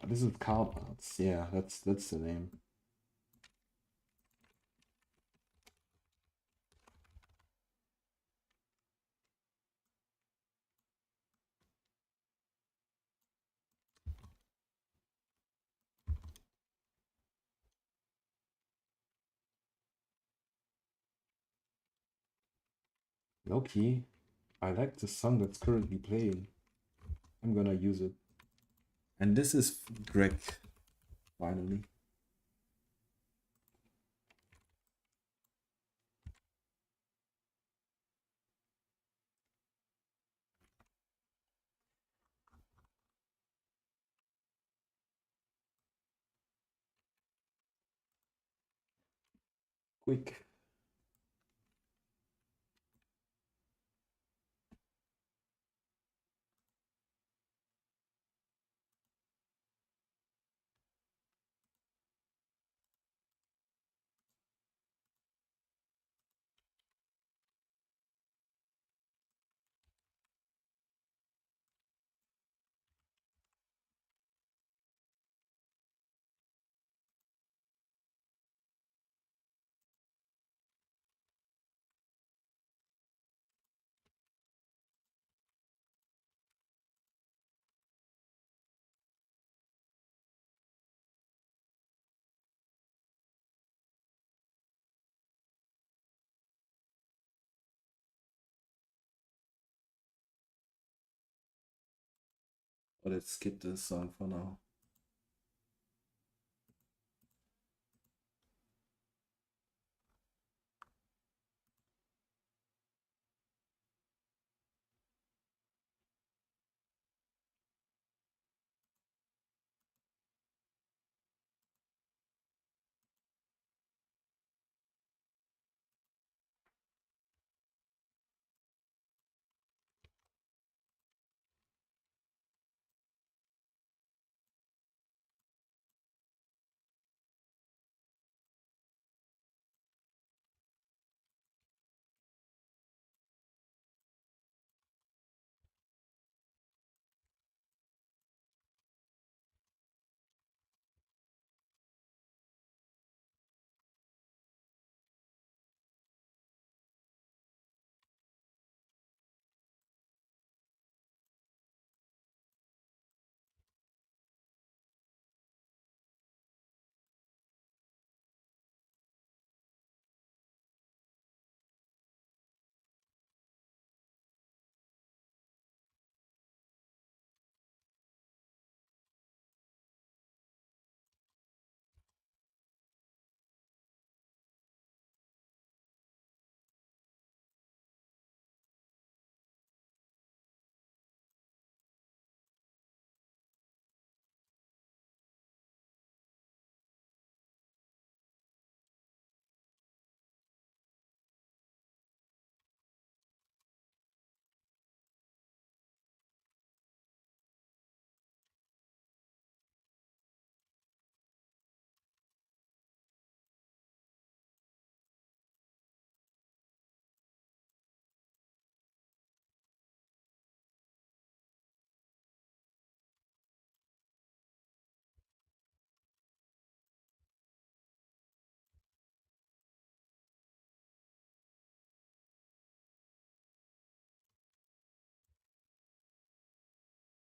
This is Cowparts. Yeah, that's the name. Loki, I like the song that's currently playing. I'm gonna use it. And this is Greg, finally. Quick. But let's skip this song for now.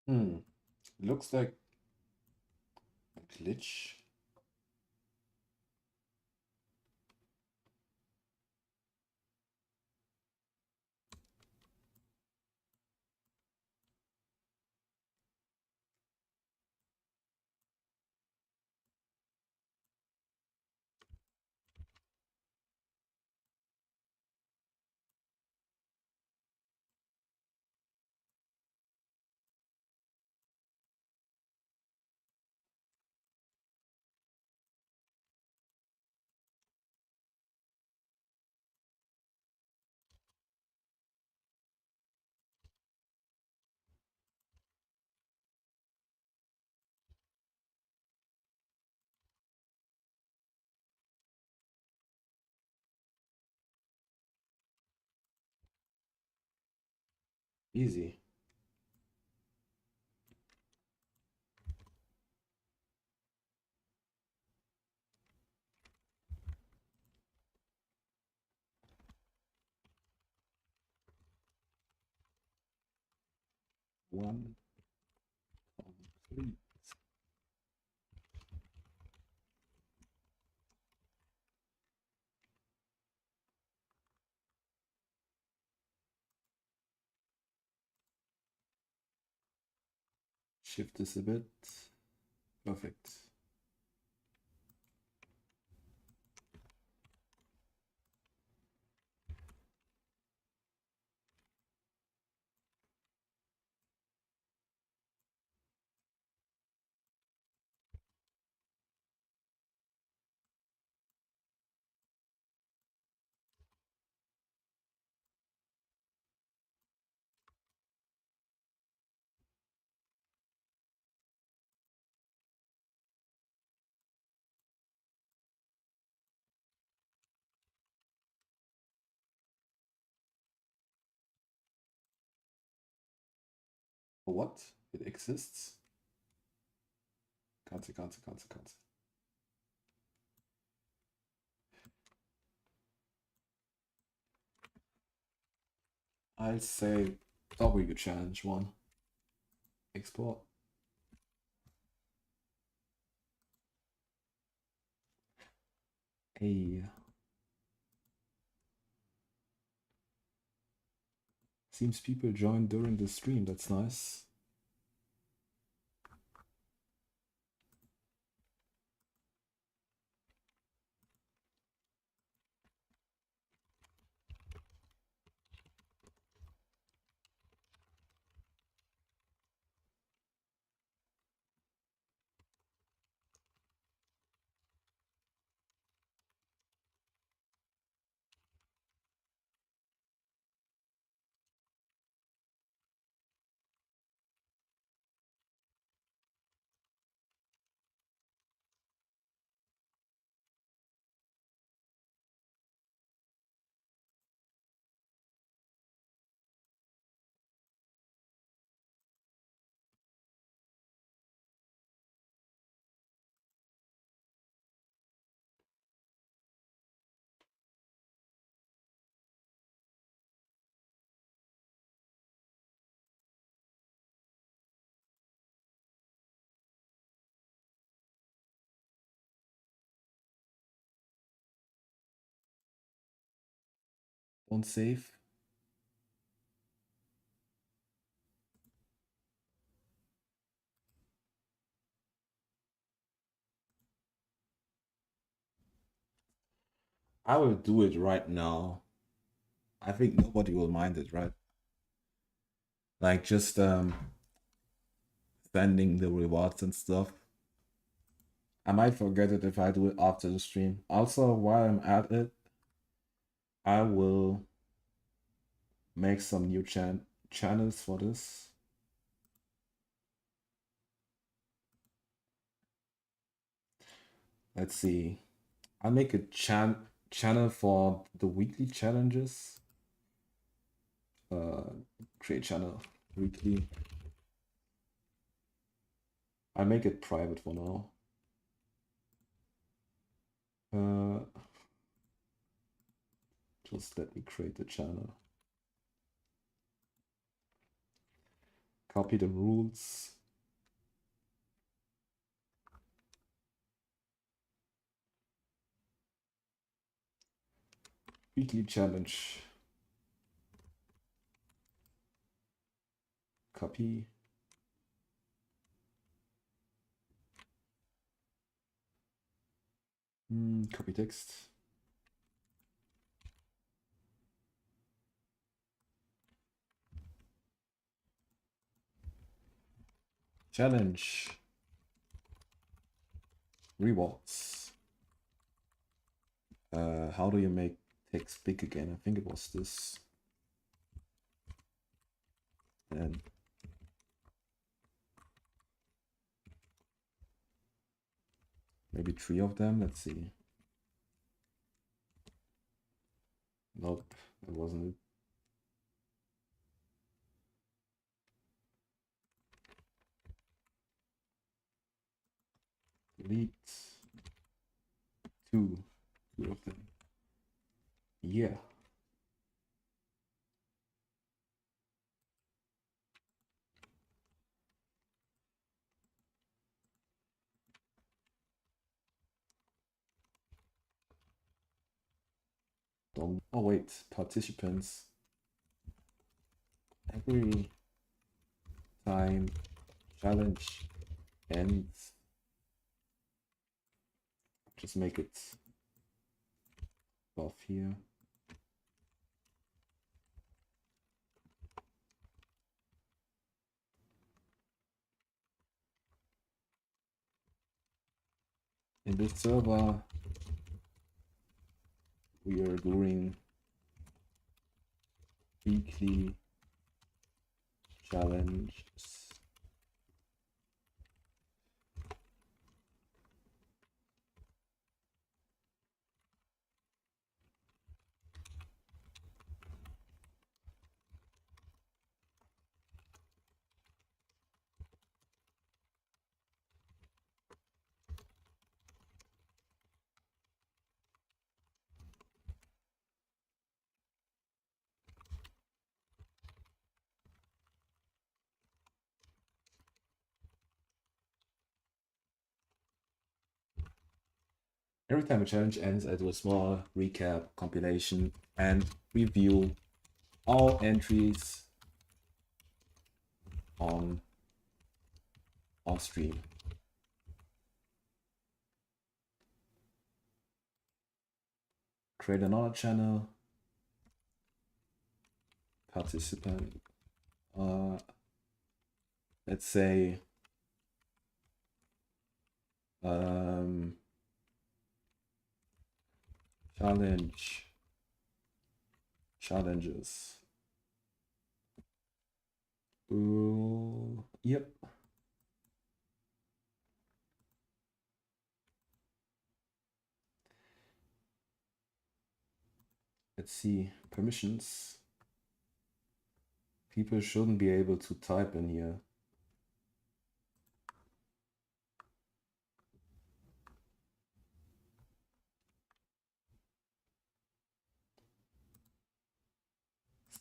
Looks like a glitch. Easy. One, three. Shift this a bit. Perfect. What? It exists? Can't. I'll say W challenge one. Export. Hey. Seems people joined during the stream, that's nice. Don't save. I will do it right now. I think nobody will mind it, right? Like just sending the rewards and stuff. I might forget it if I do it after the stream. Also, while I'm at it, I will make some new channels for this. Let's see. I'll make a channel for the weekly challenges. Create channel weekly. I'll make it private for now. Just let me create the channel. Copy the rules. Weekly challenge. Copy. Copy text. Challenge. Rewards. How do you make text big again? I think it was this. And maybe 3 of them. Let's see. Nope, that wasn't it. Delete 2 of them. Yeah. Don't. Oh wait, participants. Every time challenge ends, just make it above here. In this server, we are doing weekly challenges. Every time a challenge ends, I do a small recap, compilation, and review all entries on stream. Create another channel. Participant. Let's say challenges. Ooh, yep. Let's see, permissions. People shouldn't be able to type in here.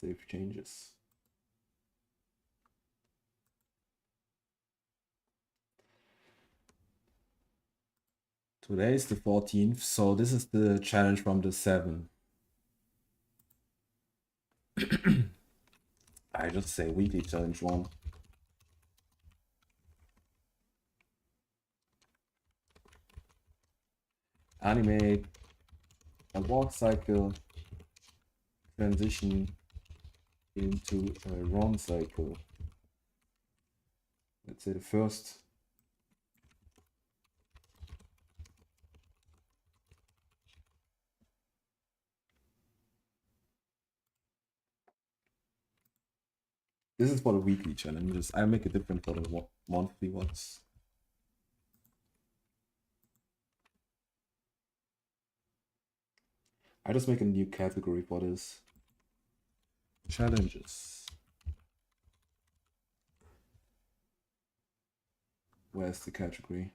Save changes. Today is the 14th, so this is the challenge from the 7th. I just say weekly challenge 1. Animate a walk cycle transition into a run cycle. Let's say the first. This is for the weekly challenges. I make it different for the monthly ones. I just make a new category for this. Challenges. Where's the category?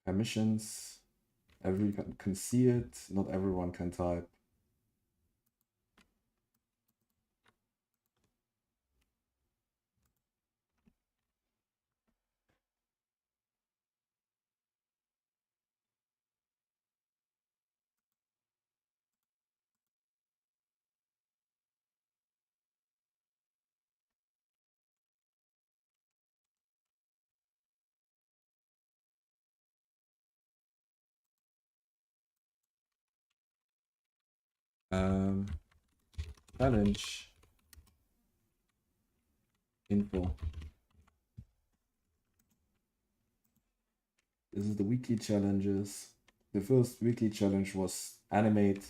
Permissions. Everyone can see it. Not everyone can type. Challenge info. This is the weekly challenges. The first weekly challenge was animate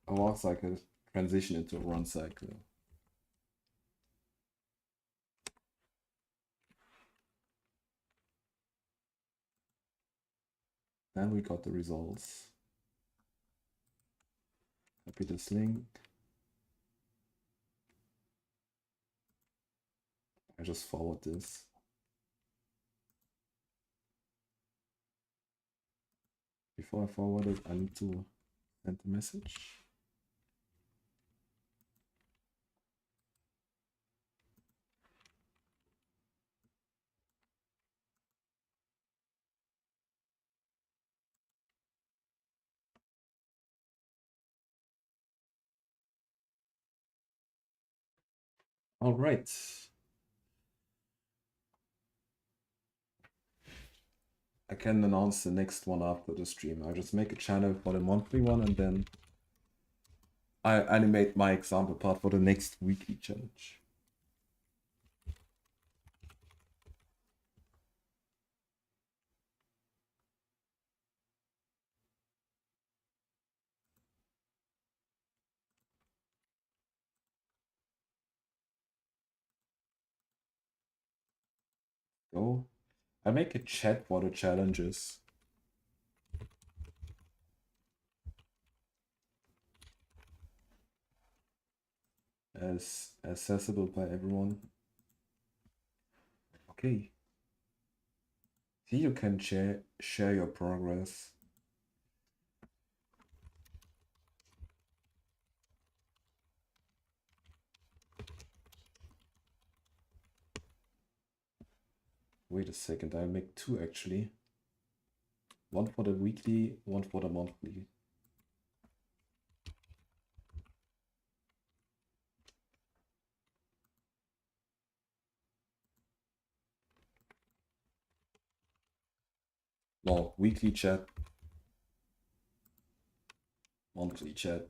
a walk cycle transition into a run cycle. Then we got the results. Copy this link. I just forward this. Before I forward it, I need to send the message. All right. I can announce the next one after the stream. I just make a channel for the monthly one and then I animate my example part for the next weekly challenge. Go. I make a chat for the challenges. As accessible by everyone. Okay. See, you can share your progress. Wait a second, I'll make two actually. One for the weekly, one for the monthly. No, weekly chat, monthly chat.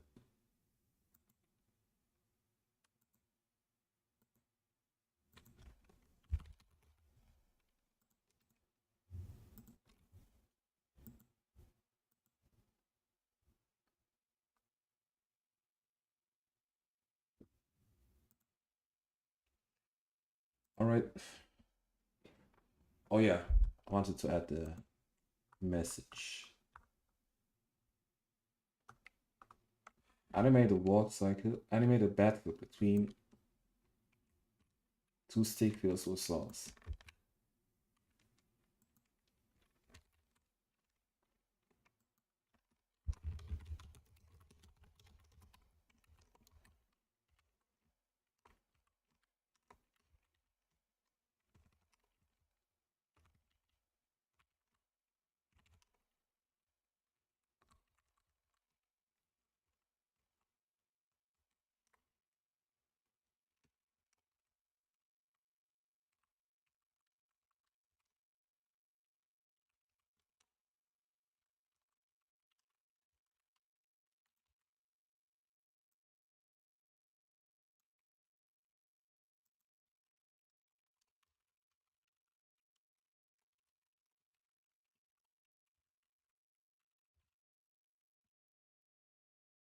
All right. Oh yeah, I wanted to add the message. Animate a walk cycle, animate a battle between two stick figures with swords.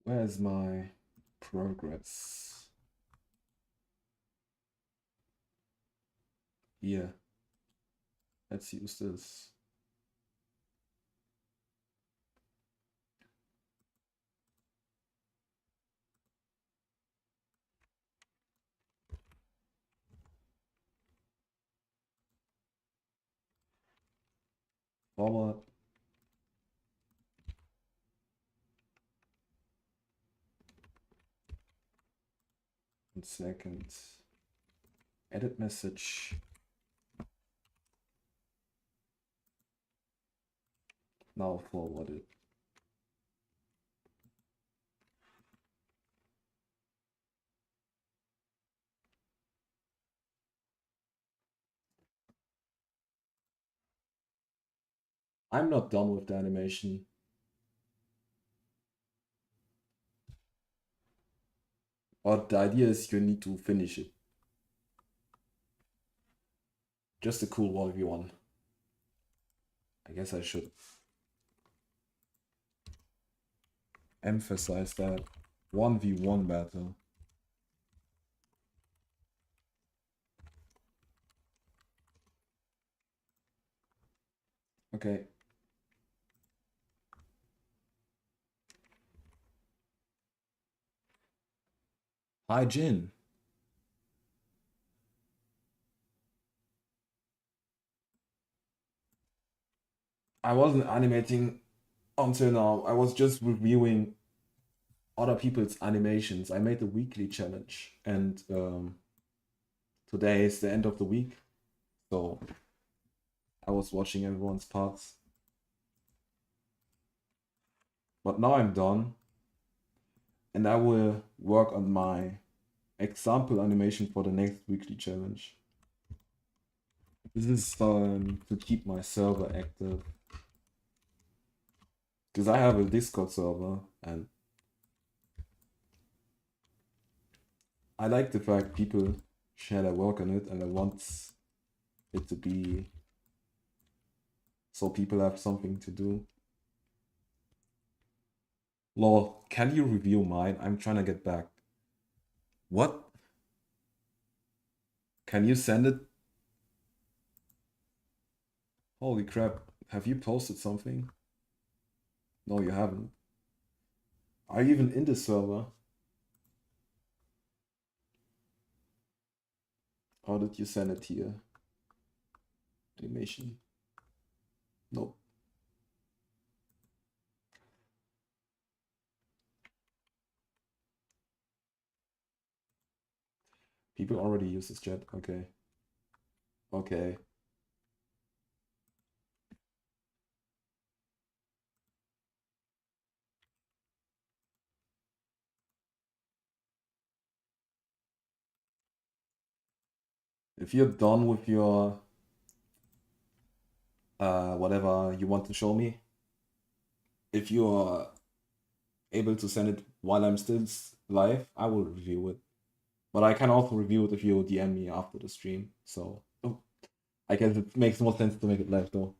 Where's my progress? Here. Let's use this. Forward. And second, edit message. Now forward it. I'm not done with the animation. But the idea is you need to finish it. Just a cool 1v1. I guess I should emphasize that. 1v1 battle. Okay. Hi, Jin. I wasn't animating until now. I was just reviewing other people's animations. I made a weekly challenge, and today is the end of the week, so I was watching everyone's parts. But now I'm done, and I will work on my example animation for the next weekly challenge. This is to keep my server active, because I have a Discord server, and I like the fact people share their work on it, and I want it to be so people have something to do. Lol, can you review mine? I'm trying to get back. What? Can you send it? Holy crap. Have you posted something? No, you haven't. Are you even in the server? How did you send it here? Animation. Nope. People already use this chat. Okay. Okay. If you're done with your whatever you want to show me, if you are able to send it while I'm still live, I will review it. But I can also review it if you DM me after the stream. So I guess it makes more sense to make it live though.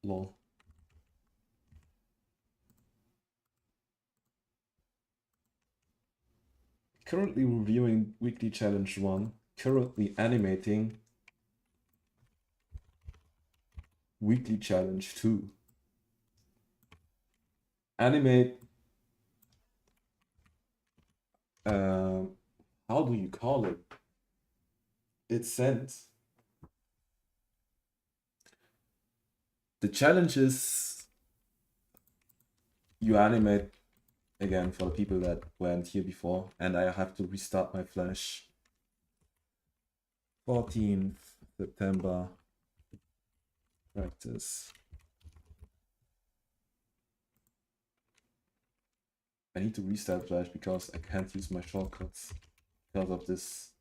Lol. Currently reviewing weekly challenge 1. Currently animating weekly challenge 2. Animate. How do you call it? It's sent. The challenge is you animate again for the people that weren't here before, and I have to restart my Flash. 14th September practice. I need to restart Flash because I can't use my shortcuts because of this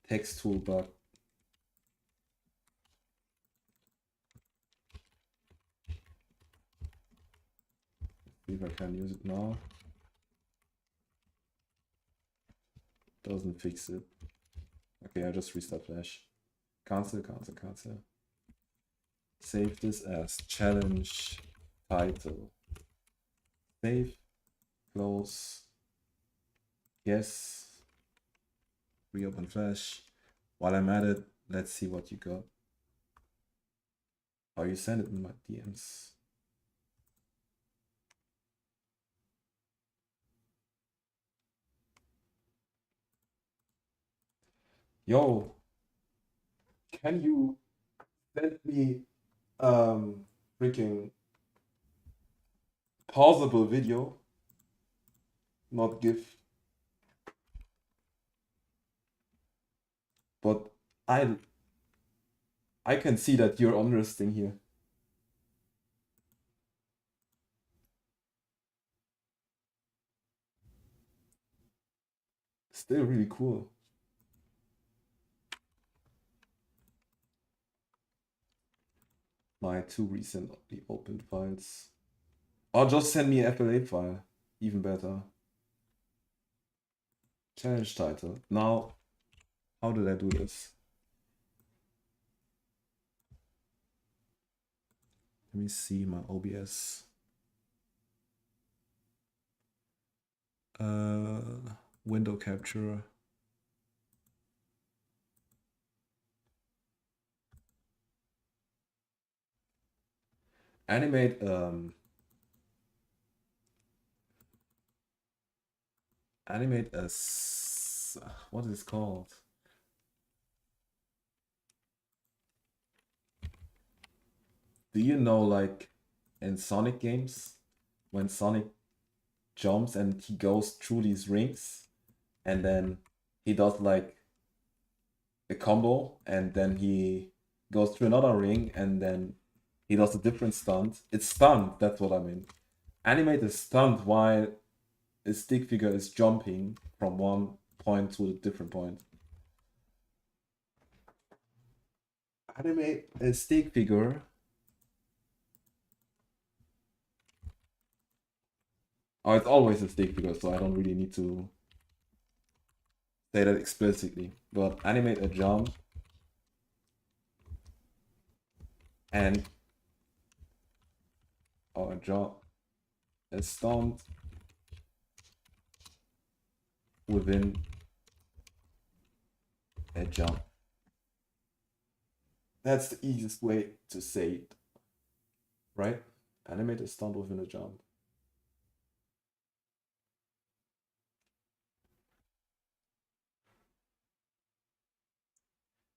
text tool bug. See if I can use it now. Doesn't fix it. Okay, I just restart Flash. Cancel, cancel, cancel. Save this as challenge title. Save, close, yes, reopen Flash. While I'm at it, let's see what you got. Oh, you send it in my DMs. Yo, can you send me freaking pausable video, not GIF, but I I can see that you're understanding here. Still really cool. My two recently opened files. Or just send me an FLA file. Even better. Challenge title. Now, how did I do this? Let me see my OBS. Window capture. Animate animate a what is it called? Do you know, like in Sonic games, when Sonic jumps and he goes through these rings, and then he does like a combo, and then he goes through another ring, and then he does a different stunt. It's stunt, that's what I mean. Animate a stunt while a stick figure is jumping from one point to a different point. Animate a stick figure. Oh, it's always a stick figure, so I don't really need to say that explicitly. But animate a jump and or a jump, a stunt within a jump. That's the easiest way to say it, right? Animate a stunt within a jump.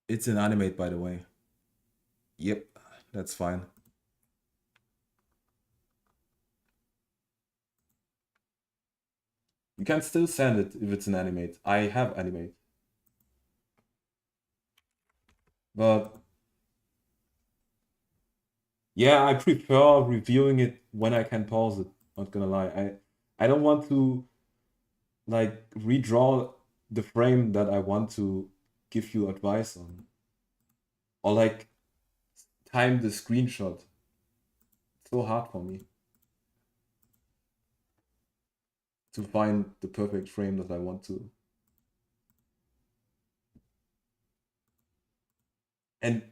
It's an animate, by the way. Yep, that's fine. You can still send it if it's an animate. I have animate. But yeah, I prefer reviewing it when I can pause it. Not gonna lie. I don't want to like redraw the frame that I want to give you advice on. Or like time the screenshot. It's so hard for me to find the perfect frame that I want to. And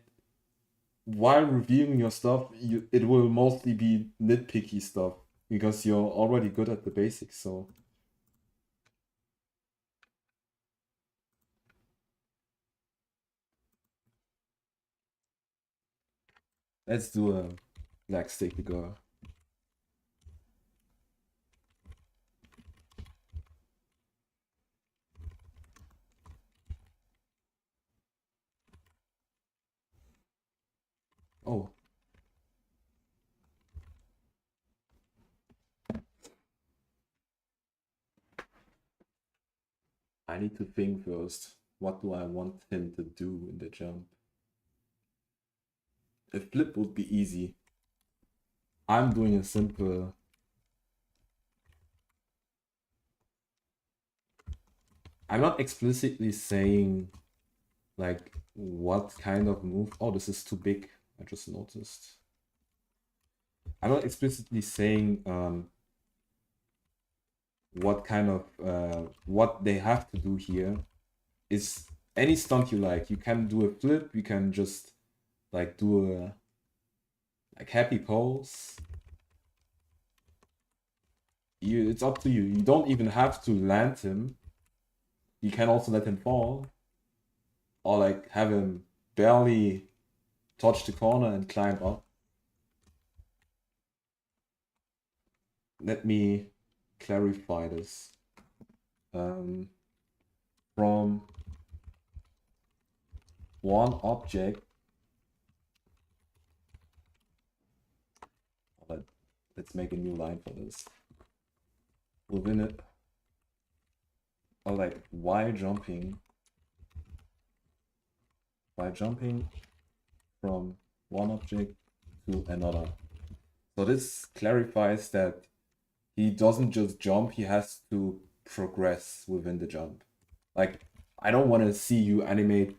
while reviewing your stuff, it will mostly be nitpicky stuff because you're already good at the basics. So let's do a black stick figure. Oh, I need to think first. What do I want him to do in the jump? A flip would be easy. I'm doing a simple. I'm not explicitly saying like what kind of move. Oh, this is too big. I just noticed. I'm not explicitly saying what kind of what they have to do here is any stunt you like. You can do a flip, you can just like do a like happy pose. It's up to you. You don't even have to land him. You can also let him fall. Or like have him barely touch the corner and climb up. Let me clarify this. From one object. Let's make a new line for this. Within it, or like while jumping from one object to another. So this clarifies that he doesn't just jump, he has to progress within the jump. Like, I don't want to see you animate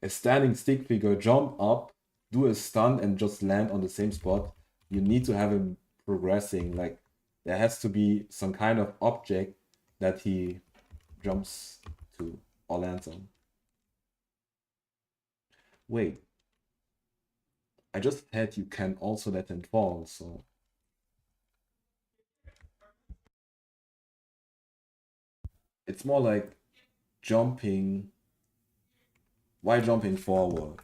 a standing stick figure jump up, do a stun, and just land on the same spot. You need to have him progressing. Like, there has to be some kind of object that he jumps to or lands on. Wait, I just had you can also let him fall, so it's more like jumping while jumping forward.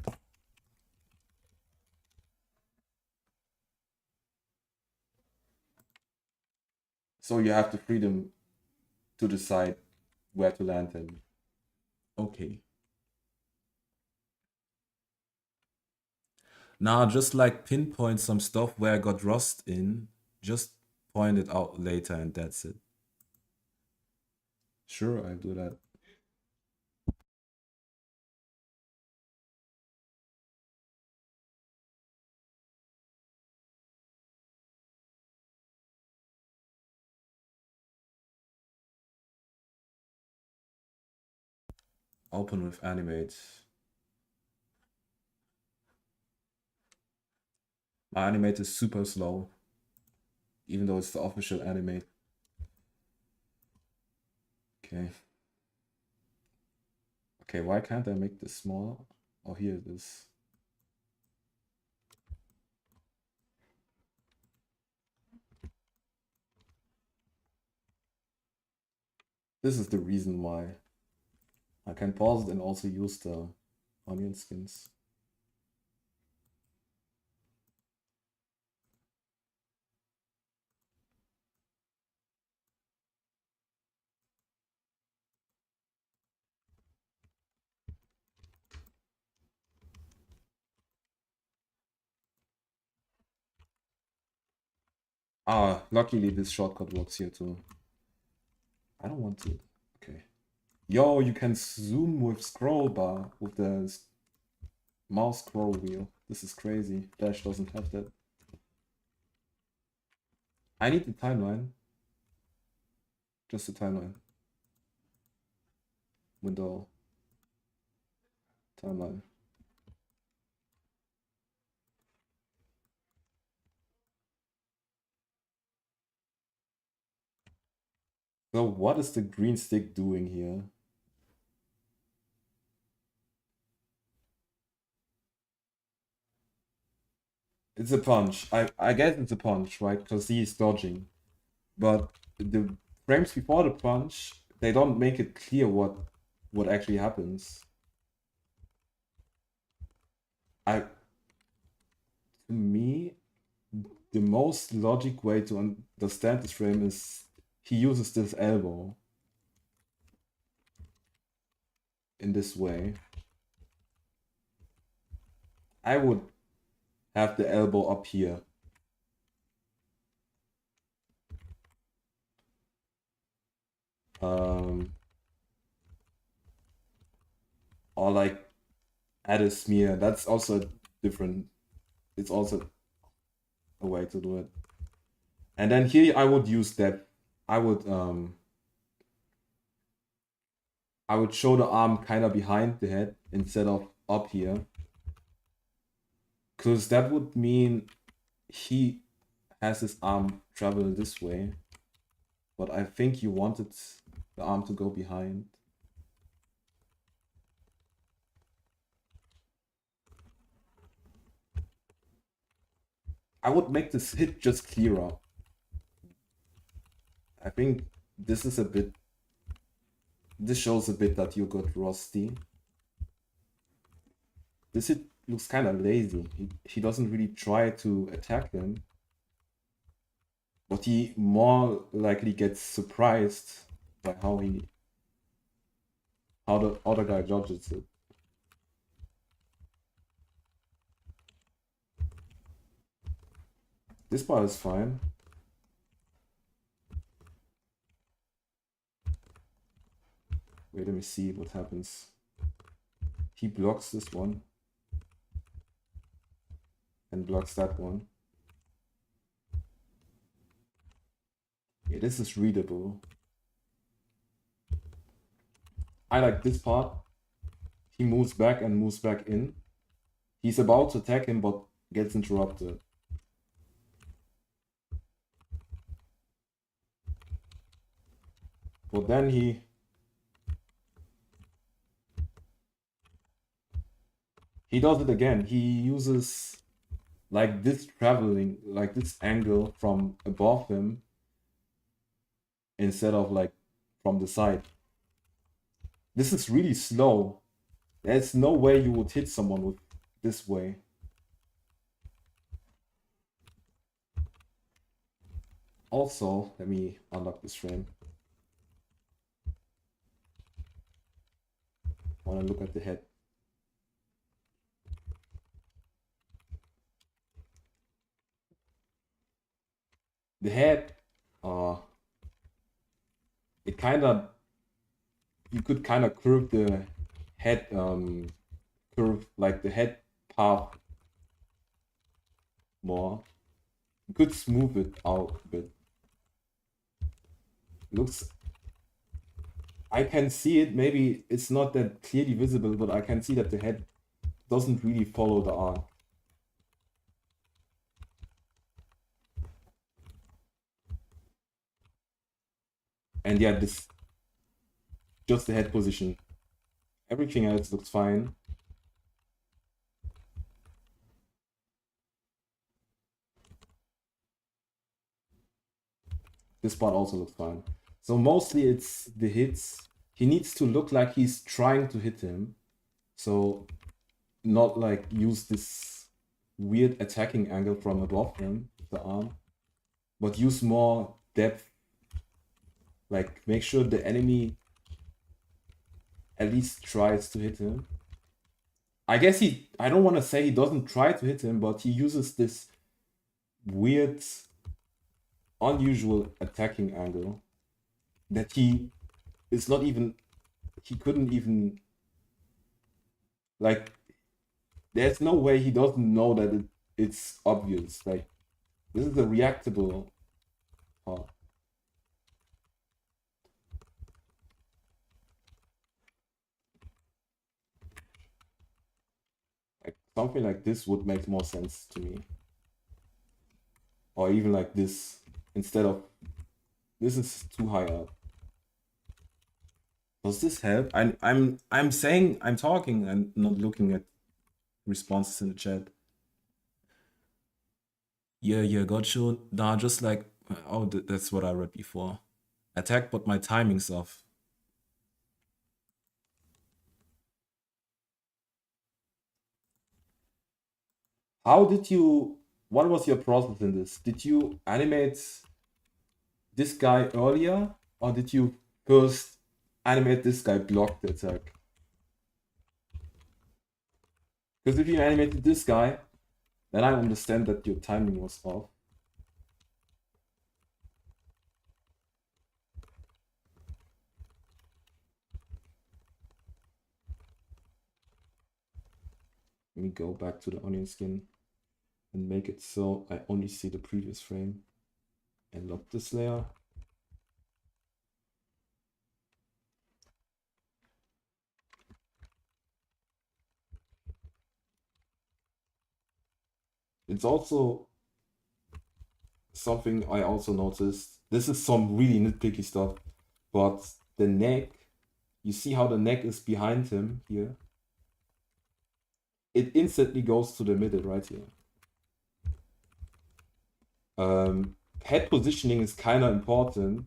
So you have the freedom to decide where to land him. Okay. Now just like pinpoint some stuff where I got rust in, just point it out later and that's it. Sure, I'll do that. Open with animate. My animate is super slow, even though it's the official animate. Okay. Okay, why can't I make this smaller? Oh, here it is. This is the reason why. I can pause it and also use the onion skins. Ah, luckily this shortcut works here too. I don't want to. Okay. Yo, you can zoom with scroll bar, with the mouse scroll wheel. This is crazy. Dash doesn't have that. I need the timeline. Just the timeline. Window. Timeline. So what is the green stick doing here? It's a punch. I guess it's a punch, right? Because he is dodging. But the frames before the punch, they don't make it clear what actually happens. To me, the most logic way to understand this frame is he uses this elbow in this way. I would have the elbow up here. Or like add a smear. That's also different. It's also a way to do it. And then here I would use that. I would show the arm kind of behind the head instead of up here. Because that would mean he has his arm travel this way. But I think you wanted the arm to go behind. I would make this hit just clearer. I think this is a bit... This shows a bit that you got rusty. This hit looks kind of lazy. He doesn't really try to attack him. But he more likely gets surprised by how the other guy dodges it. This part is fine. Wait, let me see what happens. He blocks this one. And blocks that one. Yeah, this is readable. I like this part. He moves back and moves back in. He's about to attack him, but gets interrupted. But then he does it again. He uses like this traveling, like this angle from above him instead of like from the side. This is really slow. There's no way you would hit someone with this way. Also, let me unlock this frame. I want to look at the head. The head, it kind of, you could kind of curve the head, curve like the head path more. You could smooth it out a bit. Looks, I can see it, maybe it's not that clearly visible, but I can see that the head doesn't really follow the arc. And yeah, this, just the head position. Everything else looks fine. This part also looks fine. So mostly it's the hits. He needs to look like he's trying to hit him. So not like use this weird attacking angle from above him, the arm, but use more depth. Like make sure the enemy at least tries to hit him. I guess I don't want to say he doesn't try to hit him, but he uses this weird, unusual attacking angle that he couldn't even, like, there's no way he doesn't know that it's obvious. Like, this is a reactable part. Like, something like this would make more sense to me. Or even like this, instead of, this is too high up. Does this help? I'm saying, I'm talking and not looking at responses in the chat. Yeah, got you. Nah, just like, oh, that's what I read before. Attack, but my timing's off. How did you, what was your process in this? Did you animate this guy earlier, or did you first animate this guy block the attack? Because if you animated this guy, then I understand that your timing was off. Let me go back to the onion skin and make it so I only see the previous frame and lock this layer. It's also something I also noticed. This is some really nitpicky stuff, but the neck, you see how the neck is behind him here? It instantly goes to the middle right here. Head positioning is kind of important.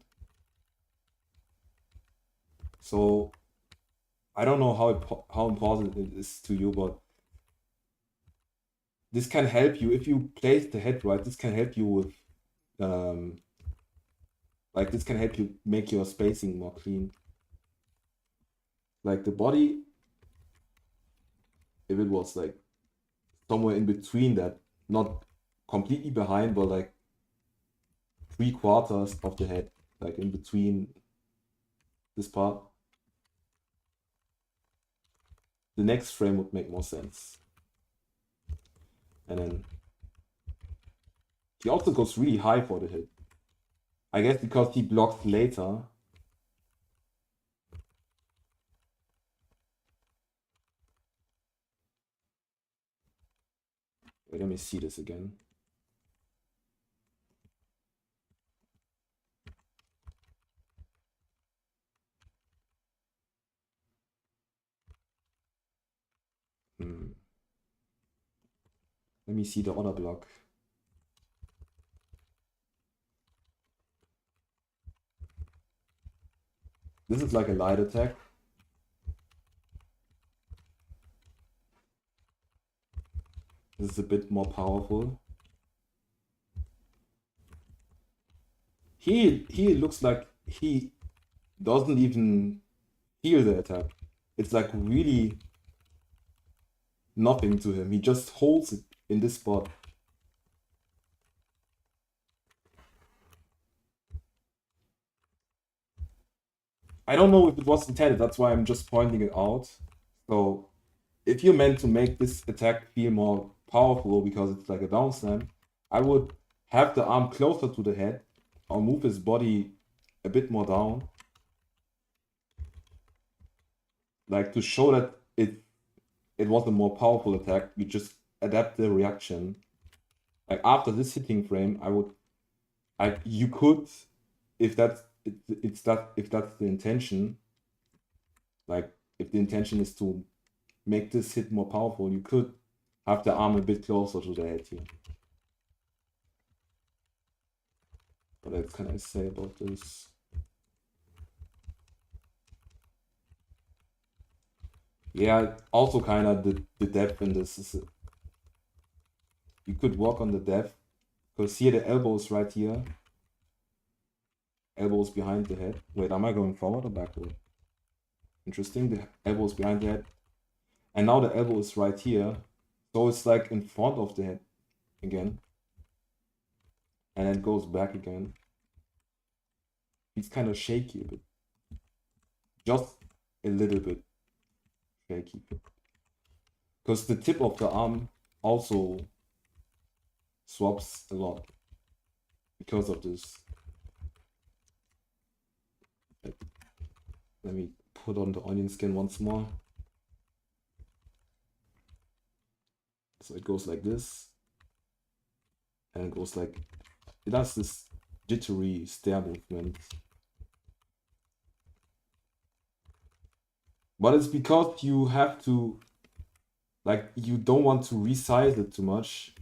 So I don't know how important it is to you, but this can help you if you place the head right. This can help you with, like, this can help you make your spacing more clean. Like the body, if it was like somewhere in between that, not completely behind, but like 3/4 of the head, like in between this part, the next frame would make more sense. And then he also goes really high for the hit. I guess because he blocks later. Wait, let me see this again. Let me see the other block. This is like a light attack. This is a bit more powerful. He looks like he doesn't even feel the attack. It's like really nothing to him. He just holds it in this spot. I don't know if it was intended, that's why I'm just pointing it out. So if you're meant to make this attack feel more powerful because it's like a down slam, I would have the arm closer to the head or move his body a bit more down. Like to show that it was a more powerful attack, you just adapt the reaction. Like after this hitting frame, you could, if that's the intention, like if the intention is to make this hit more powerful, you could have the arm a bit closer to the head here. What else can I say about this? Yeah, also kind of the depth in this is you could work on the depth because here the elbow is right here. Elbows behind the head. Wait, am I going forward or backward? Interesting. The elbow is behind the head. And now the elbow is right here. So it's like in front of the head again. And then goes back again. He's kind of shaky a bit. Just a little bit shaky. Because the tip of the arm also swaps a lot because of this. Let me put on the onion skin once more. So it goes like this. And it goes like, it has this jittery stare movement. But it's because you have to, like, you don't want to resize it too much.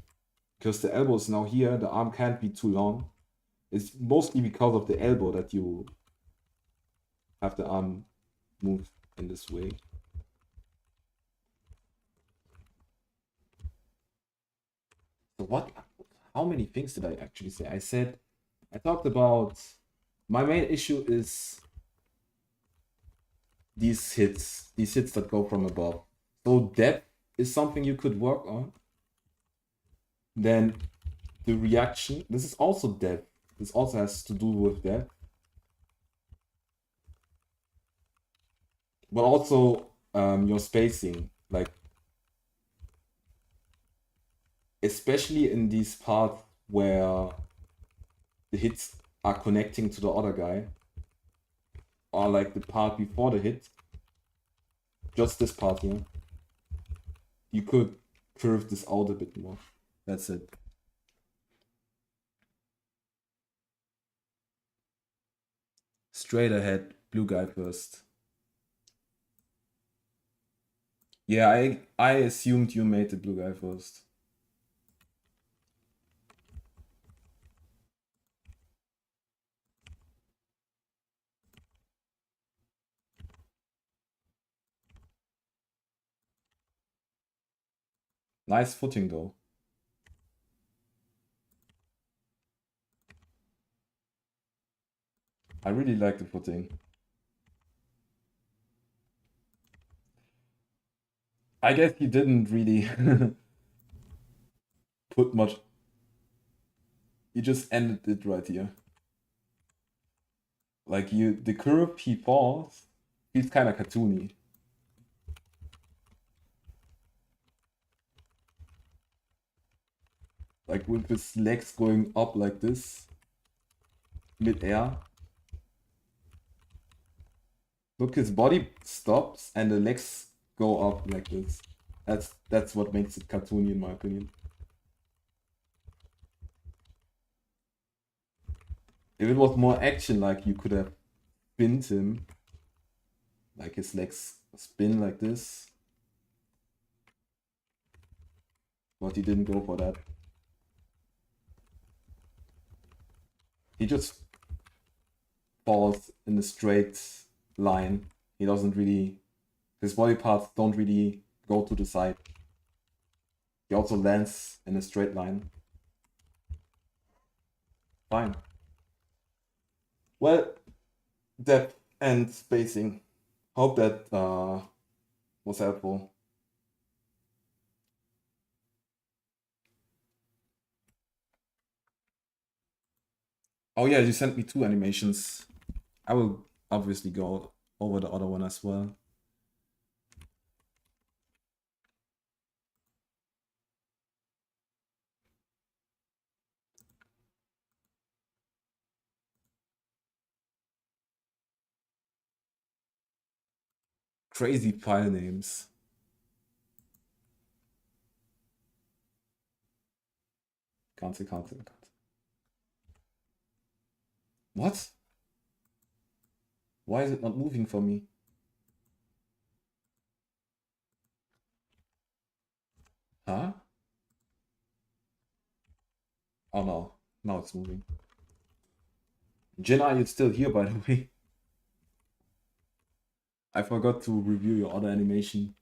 Because the elbow is now here, the arm can't be too long. It's mostly because of the elbow that you have the arm move in this way. So how many things did I actually say? I talked about, my main issue is these hits that go from above. So depth is something you could work on. Then the reaction, this is also depth. This also has to do with depth. But also your spacing, like especially in these parts where the hits are connecting to the other guy, or like the part before the hit, just this part here, you could curve this out a bit more. That's it. Straight ahead, blue guy first. Yeah, I assumed you made the blue guy first. Nice footing though. I really like the footing. I guess he didn't really put much. He just ended it right here. Like the curve he falls, he's kind of cartoony. Like with his legs going up like this, mid-air. Look, his body stops and the legs go up like this. That's what makes it cartoony in my opinion. If it was more action, like you could have pinned him, like his legs spin like this, but he didn't go for that. He just falls in a straight line. He doesn't really, his body parts don't really go to the side. He also lands in a straight line. Fine. Well, depth and spacing. Hope that was helpful. Oh yeah, you sent me 2 animations. I will obviously go over the other one as well. Crazy file names. Cancel, cancel, cancel. What? Why is it not moving for me? Huh? Oh no. Now it's moving. Jenna, you're still here, by the way. I forgot to review your other animation.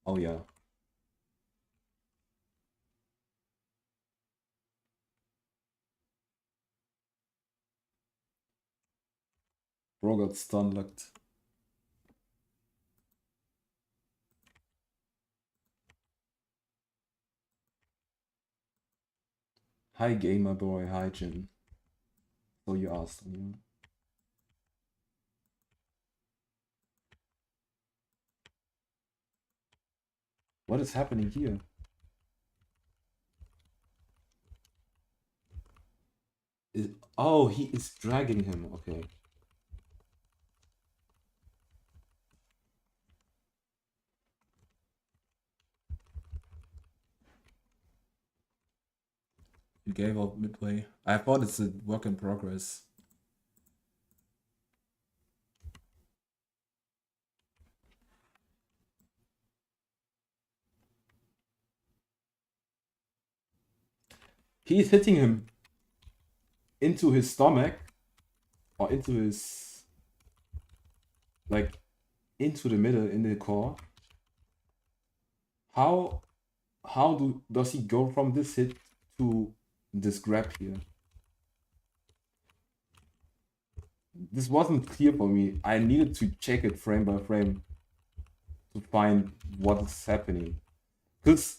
Oh yeah. Bro got stun locked. Hi gamer boy, hi Jin. So you asked me. What is happening here? Oh, he is dragging him. Okay. You gave up midway. I thought it's a work in progress. He's hitting him into his stomach or into his, like, into the middle in the core. How does he go from this hit to this grab here? This wasn't clear for me. I needed to check it frame by frame to find what is happening. Because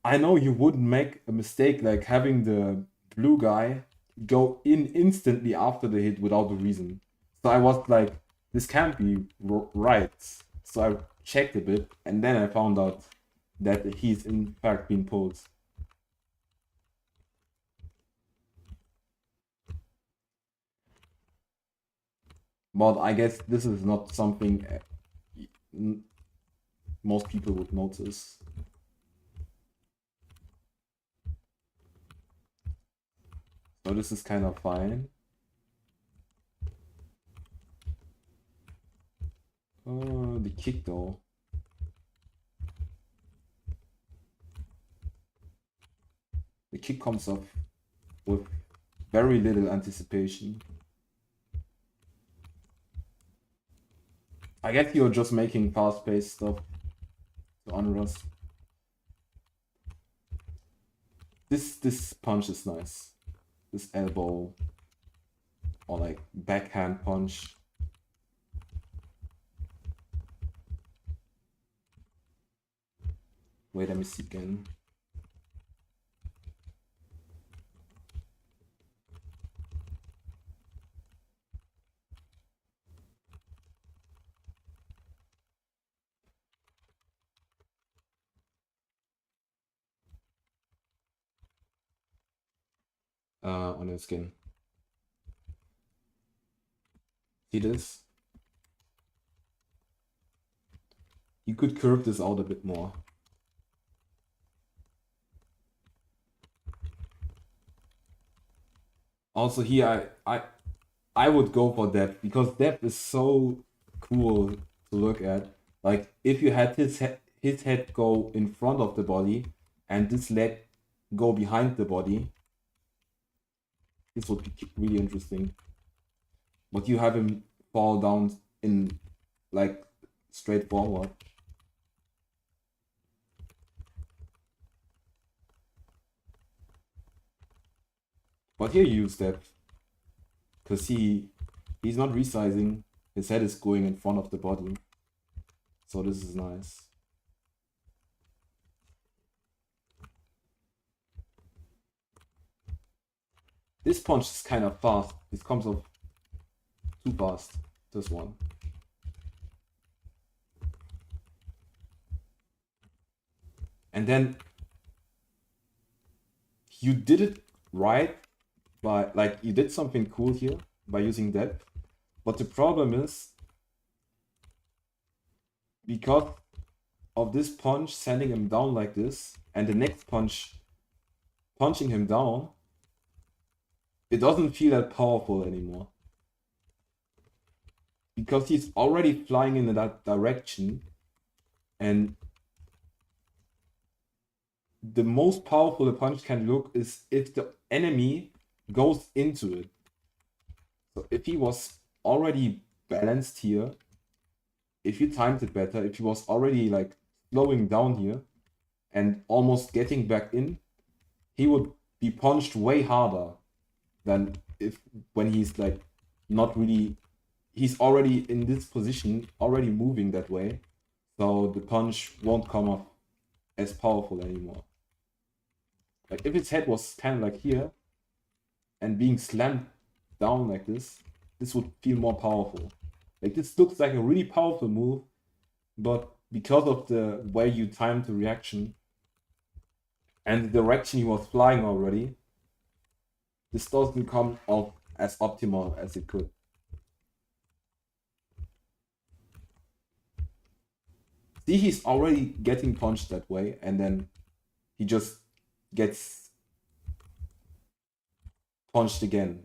I know you wouldn't make a mistake like having the blue guy go in instantly after the hit without a reason. So I was like, this can't be right. So I checked a bit and then I found out that he's in fact being pulled. But I guess this is not something most people would notice. So this is kind of fine. The kick though. The kick comes up with very little anticipation. I guess you're just making fast-paced stuff to unrust. This punch is nice. This elbow or like backhand punch. Wait, let me see again. On the skin. See this? You could curve this out a bit more. Also here, I would go for depth because depth is so cool to look at. Like if you had his head go in front of the body and this leg go behind the body, this would be really interesting. But you have him fall down in like straight forward. But here you use depth because he's not resizing. His head is going in front of the body. So this is nice. This punch is kind of fast. It comes off too fast, this one. And then you did it right by, like, you did something cool here by using depth. But the problem is, because of this punch sending him down like this, and the next punch punching him down, it doesn't feel that powerful anymore. Because he's already flying in that direction, and the most powerful a punch can look is if the enemy goes into it. So if he was already balanced here, if you timed it better, if he was already like slowing down here and almost getting back in, he would be punched way harder than if when he's like not really, he's already in this position, already moving that way, so the punch won't come off as powerful anymore. Like if his head was kind of like here and being slammed down like this would feel more powerful. Like this looks like a really powerful move, but because of the way you timed the reaction and the direction he was flying already, this doesn't come off as optimal as it could. See, he's already getting punched that way, and then he just gets punched again.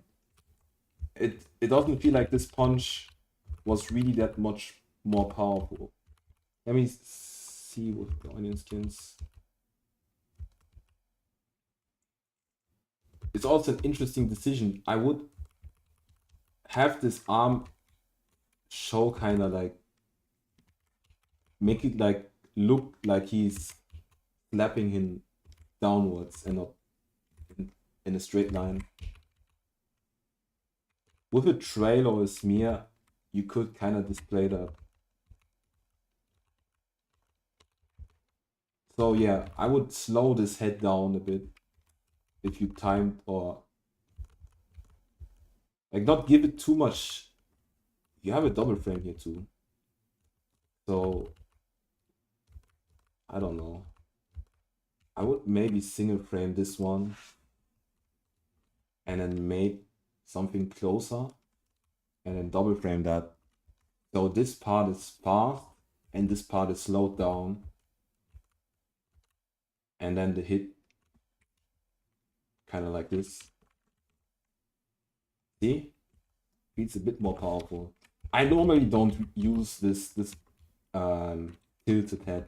It doesn't feel like this punch was really that much more powerful. Let me see with the onion skins. It's also an interesting decision. I would have this arm show kind of like, make it like look like he's slapping him downwards and not in a straight line. With a trail or a smear, you could kind of display that. So yeah, I would slow this head down a bit if you timed, or like not give it too much. You have a double frame here too. So I don't know. I would maybe single frame this one and then make something closer and then double frame that. So this part is fast and this part is slowed down. And then the hit kind of like this. See? It's a bit more powerful. I normally don't use this tilted head,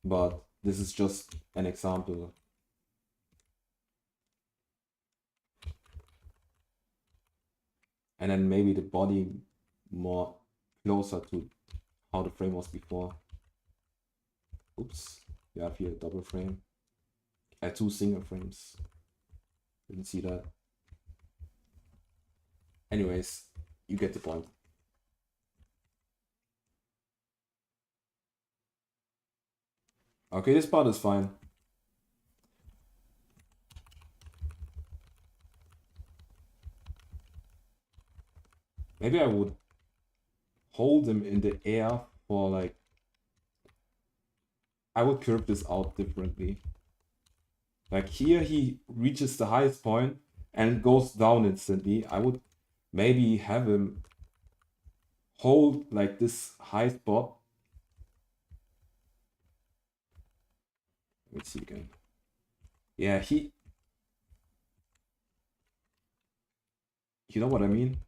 but this is just an example. And then maybe the body more closer to how the frame was before. Oops, you have here a double frame. Two single frames. Didn't see that. Anyways, you get the point. Okay, this part is fine. Maybe I would hold him in the air for like... I would curve this out differently. Like here he reaches the highest point and goes down instantly. I would maybe have him hold like this high spot. Let's see again. Yeah, you know what I mean?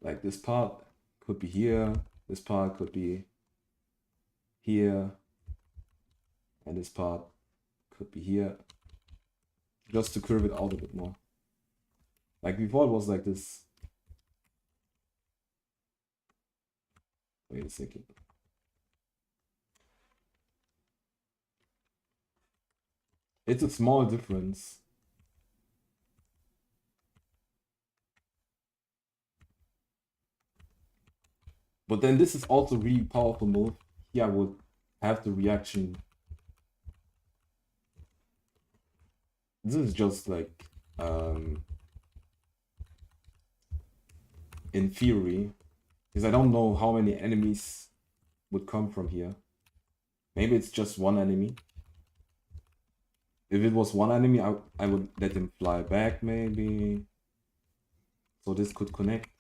Like this part could be here, this part could be here, and this part could be here. Just to curve it out a bit more. Like before it was like this. Wait a second. It's a small difference. But then this is also really powerful move. Here I would have the reaction. This is just like in theory, because I don't know how many enemies would come from here. Maybe it's just one enemy. If it was one enemy, I would let him fly back maybe. So this could connect.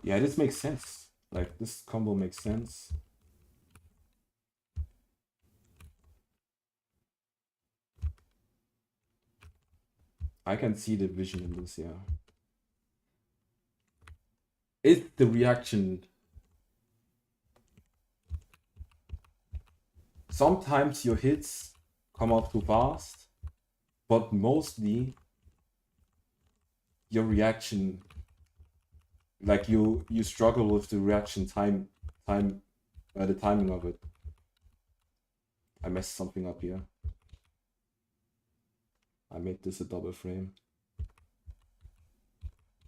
Yeah, this makes sense. Like this combo makes sense. I can see the vision in this, yeah. It's the reaction. Sometimes your hits come out too fast, but mostly your reaction, like you struggle with the reaction the timing of it. I messed something up here. I made this a double frame.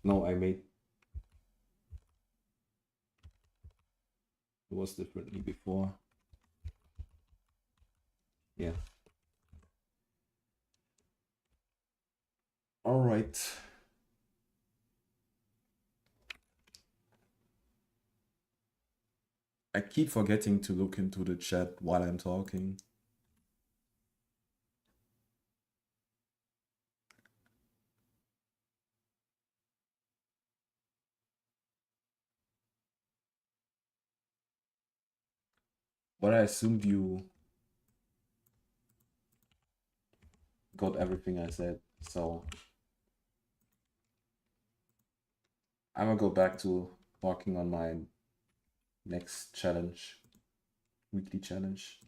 No, it was differently before. Yeah. All right. I keep forgetting to look into the chat while I'm talking. But I assumed you got everything I said, so I'm gonna go back to working on my next challenge, weekly challenge.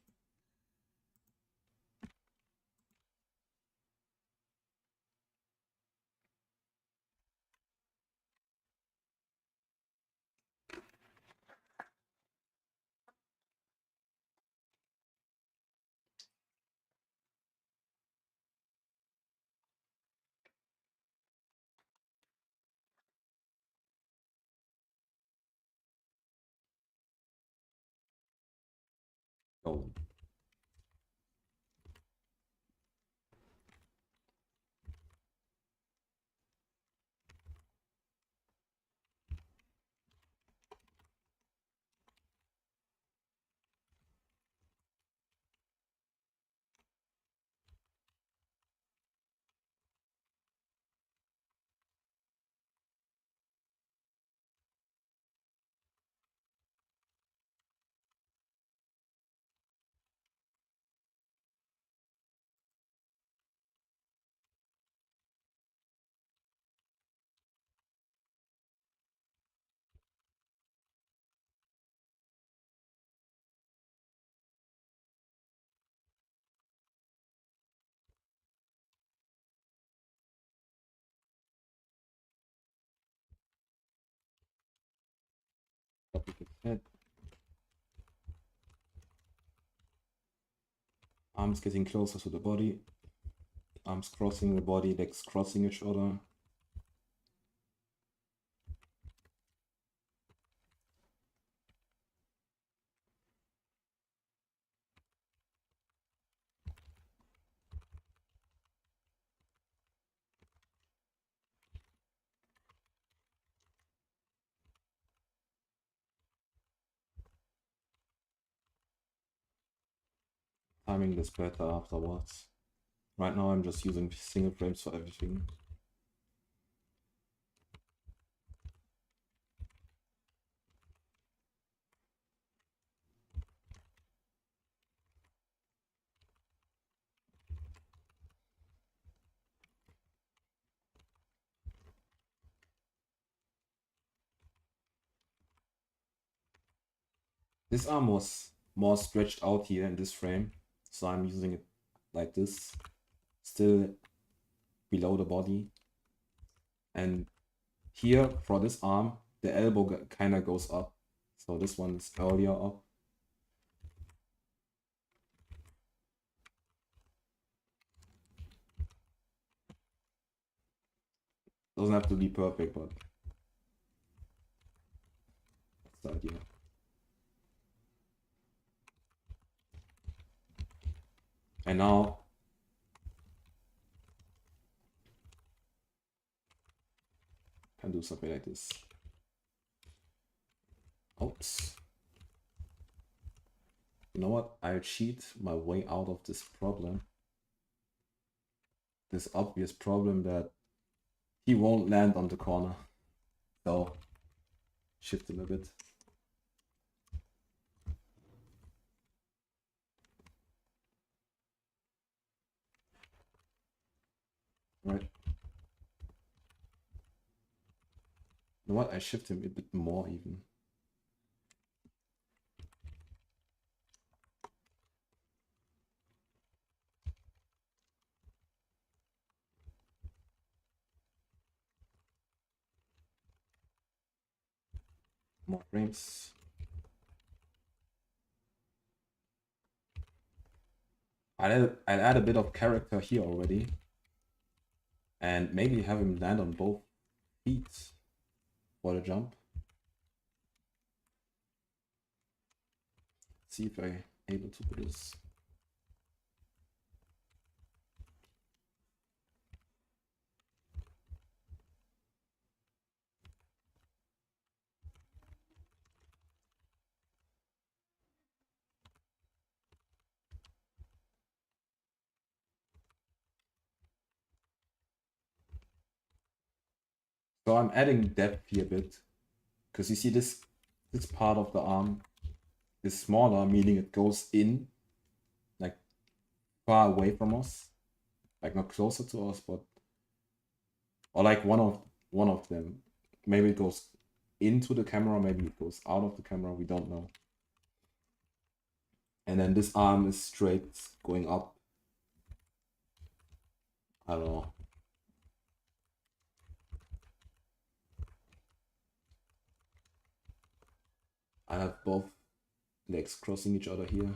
Oh. Arms getting closer to the body. Arms crossing the body, legs crossing each other. timing this better afterwards. Right now I'm just using single frames for everything. This arm was more stretched out here in this frame, so I'm using it like this, still below the body. And here for this arm, the elbow kind of goes up, so this one is earlier up. Doesn't have to be perfect, but that's the idea. And now I can do something like this. Oops. You know what? I'll cheat my way out of this problem. This obvious problem that he won't land on the corner. So shift him a bit. Right. You know what? I shift him a bit more even. More frames. I'll add a bit of character here already. And maybe have him land on both feet for the jump. See if I'm able to do this. So I'm adding depth here a bit, because you see this part of the arm is smaller, meaning it goes in, like far away from us, like not closer to us, but or like one of them. Maybe it goes into the camera, maybe it goes out of the camera. We don't know. And then this arm is straight going up. I don't know. I have both legs crossing each other here.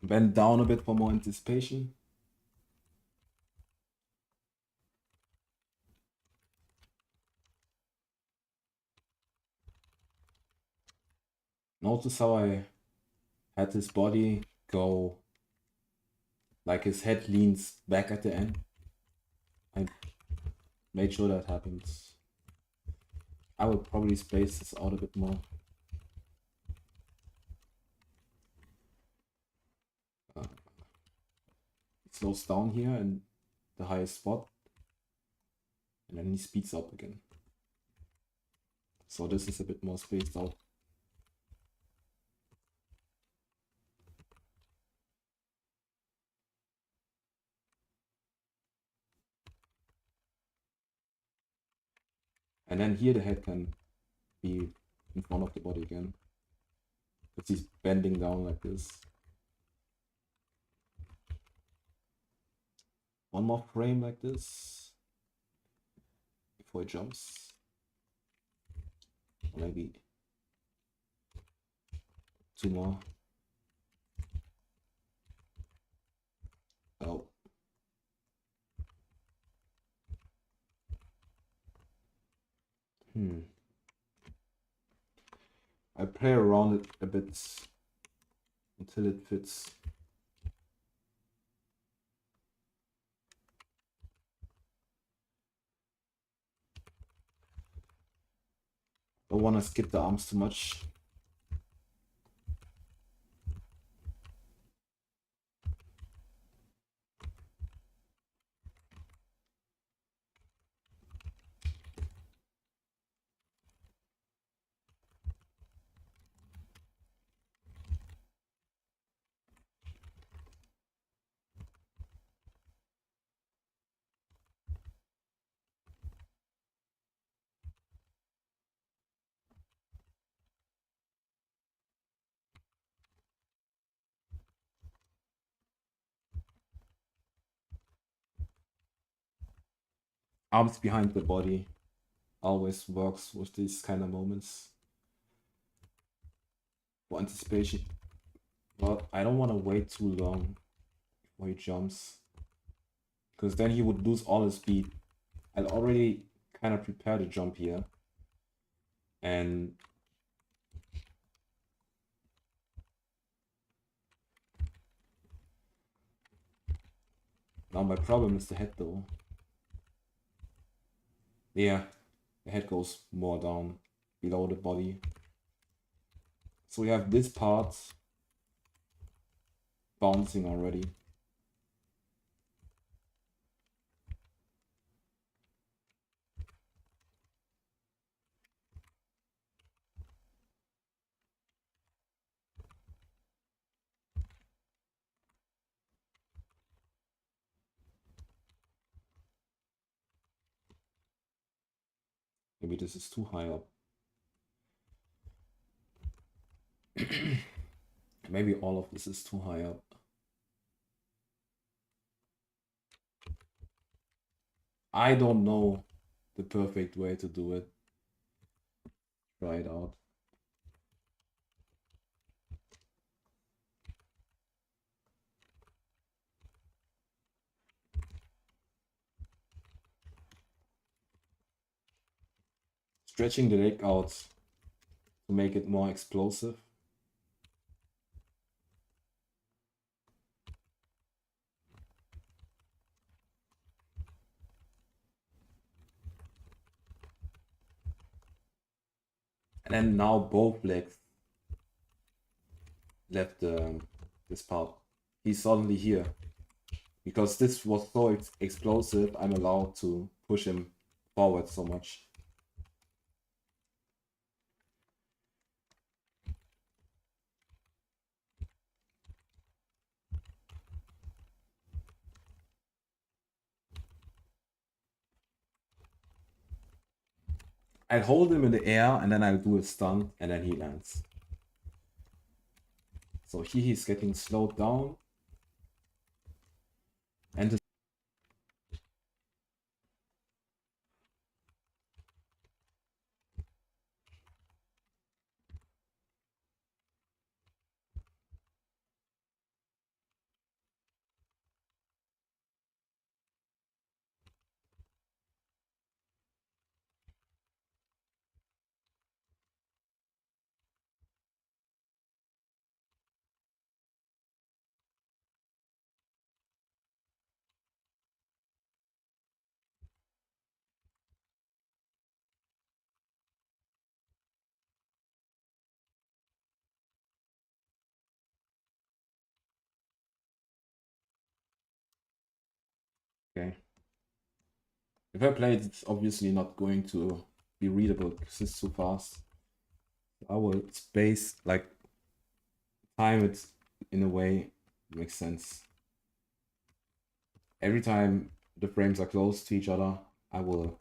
Bend down a bit for more anticipation. Notice how I had his body go, like his head leans back at the end. I made sure that happens. I will probably space this out a bit more. It slows down here in the highest spot. And then he speeds up again. So this is a bit more spaced out. And then here the head can be in front of the body again. Because he's bending down like this. One more frame like this before he jumps. Or maybe two more. Oh. I play around it a bit until it fits. Don't want to skip the arms too much. Arms behind the body always works with these kind of moments for anticipation. But I don't want to wait too long before he jumps, because then he would lose all his speed. I'll already kind of prepare the jump here. And now my problem is the head though. Yeah, the head goes more down below the body. So we have this part bouncing already. Maybe this is too high up. Maybe all of this is too high up. I don't know the perfect way to do it. Try it out. Stretching the leg out to make it more explosive. And then now both legs left this part. He's suddenly here. Because this was so explosive, I'm allowed to push him forward so much. I'll hold him in the air and then I'll do a stunt and then he lands. So here he's getting slowed down. And If I play it, it's obviously not going to be readable because it's too fast. I will space, like, time it in a way that makes sense. Every time the frames are close to each other, I will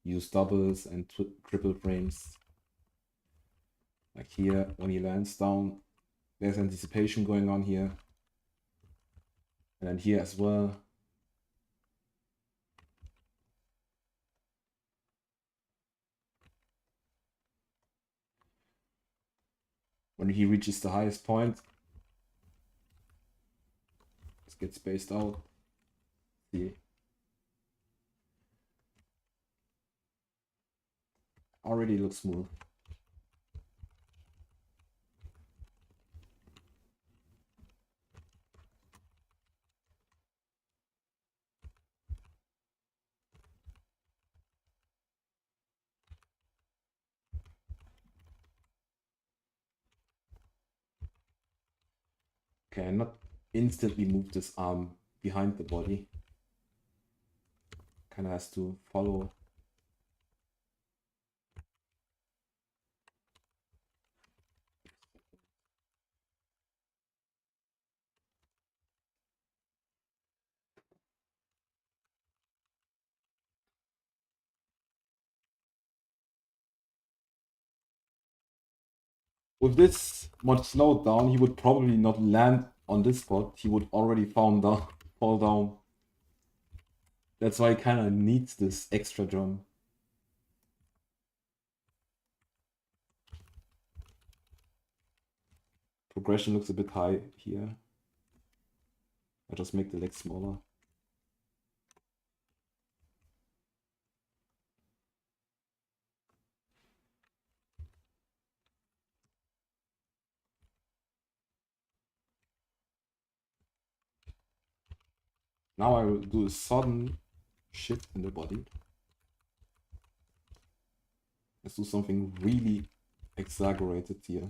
use doubles and triple frames. Like here, when he lands down, there's anticipation going on here. And then here as well. When he reaches the highest point, let's get spaced out. See. Already looks smooth. Okay, not instantly move this arm behind the body. Kind of has to follow. With this much slowed down, he would probably not land on this spot. He would already fall down. That's why he kind of needs this extra jump. Progression looks a bit high here. I just make the legs smaller. Now I will do a sudden shift in the body. Let's do something really exaggerated here.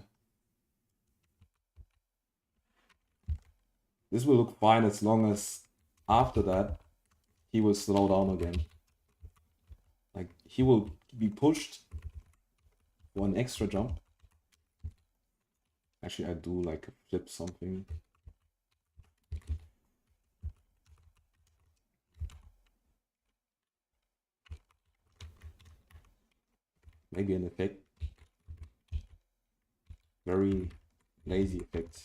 This will look fine as long as after that he will slow down again. Like, he will be pushed for an extra jump. Actually, I do like a flip something. Maybe an effect. Very lazy effect.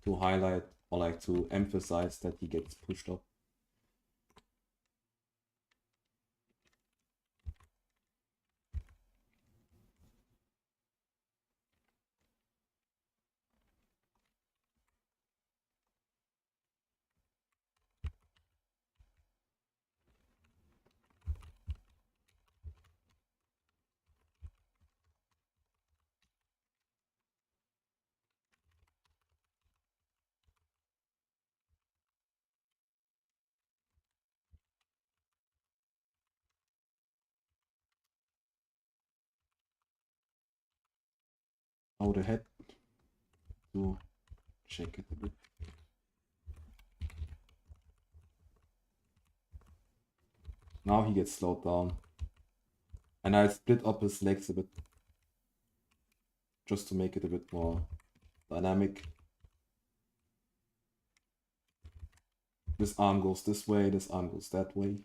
To highlight or like to emphasize that he gets pushed up. Now the head to shake it a bit. Now he gets slowed down. And I split up his legs a bit just to make it a bit more dynamic. This arm goes this way, this arm goes that way.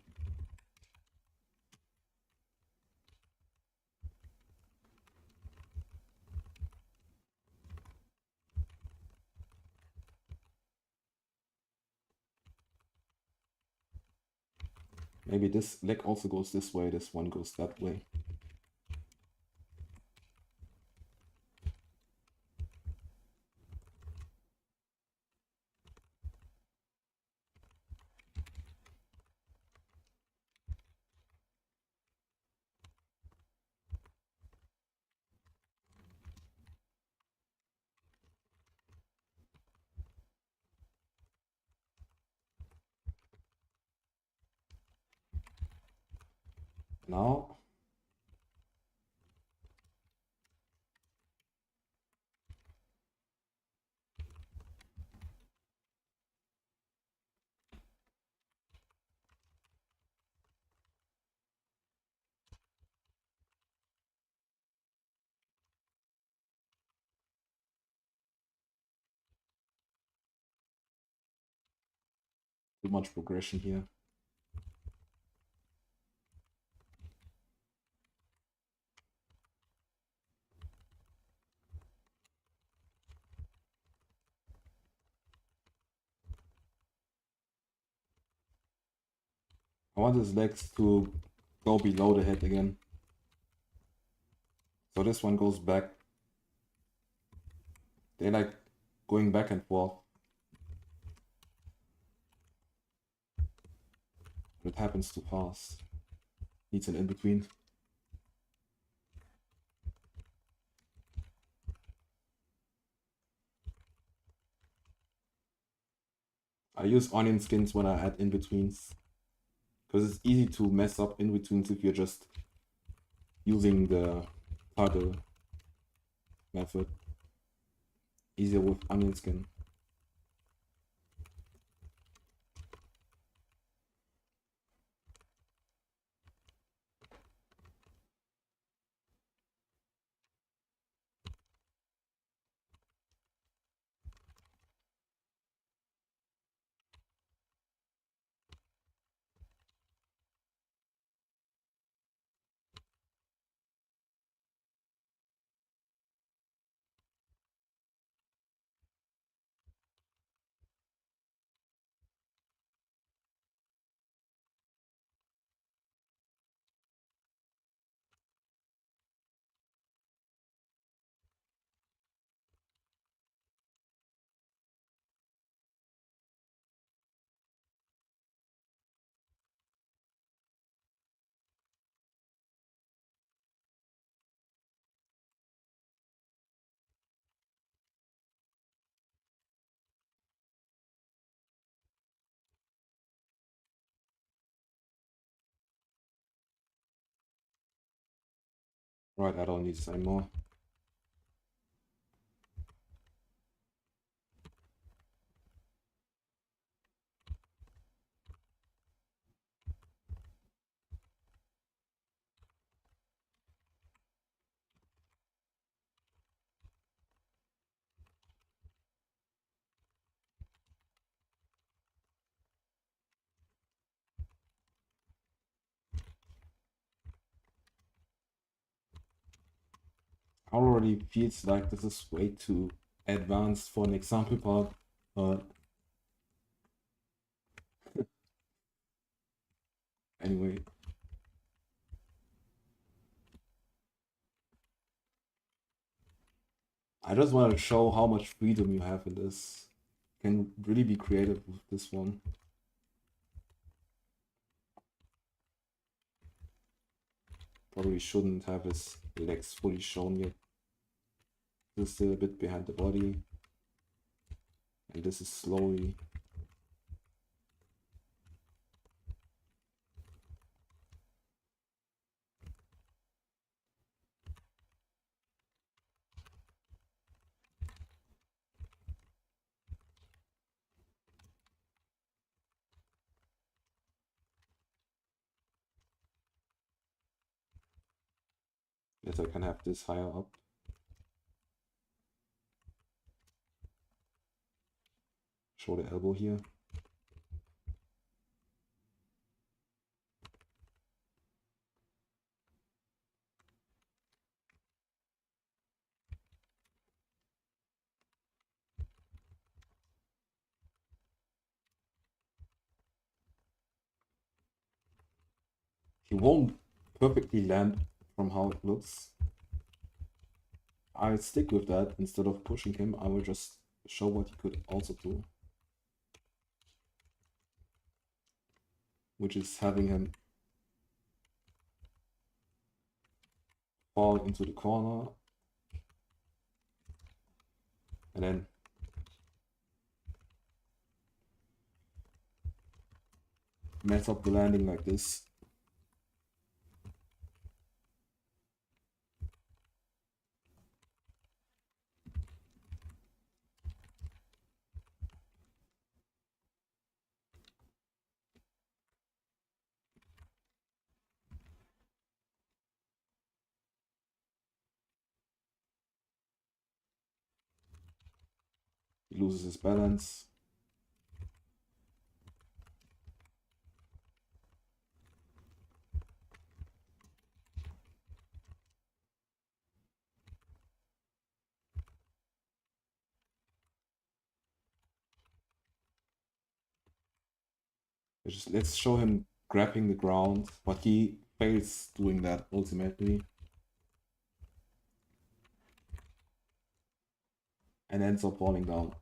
Maybe this leg also goes this way, this one goes that way. Now too much progression here. I want his legs to go below the head again. So this one goes back. They like going back and forth. But it happens too fast. Needs an in-between. I use onion skins when I add in-betweens, because it's easy to mess up in-betweens if you're just using the toggle method. Easier with onion skin. Right, I don't need this anymore. Already feels like this is way too advanced for an example part, but anyway. I just want to show how much freedom you have in this. You can really be creative with this one. Probably shouldn't have his legs fully shown yet. This is still a bit behind the body. And this is slowly. Yes, I can have this higher up. Show the elbow here. He won't perfectly land from how it looks. I'll stick with that. Instead of pushing him, I will just show what he could also do. Which is having him fall into the corner. And then mess up the landing like this. He loses his balance. Let's show him grabbing the ground, but he fails doing that ultimately. And ends up falling down.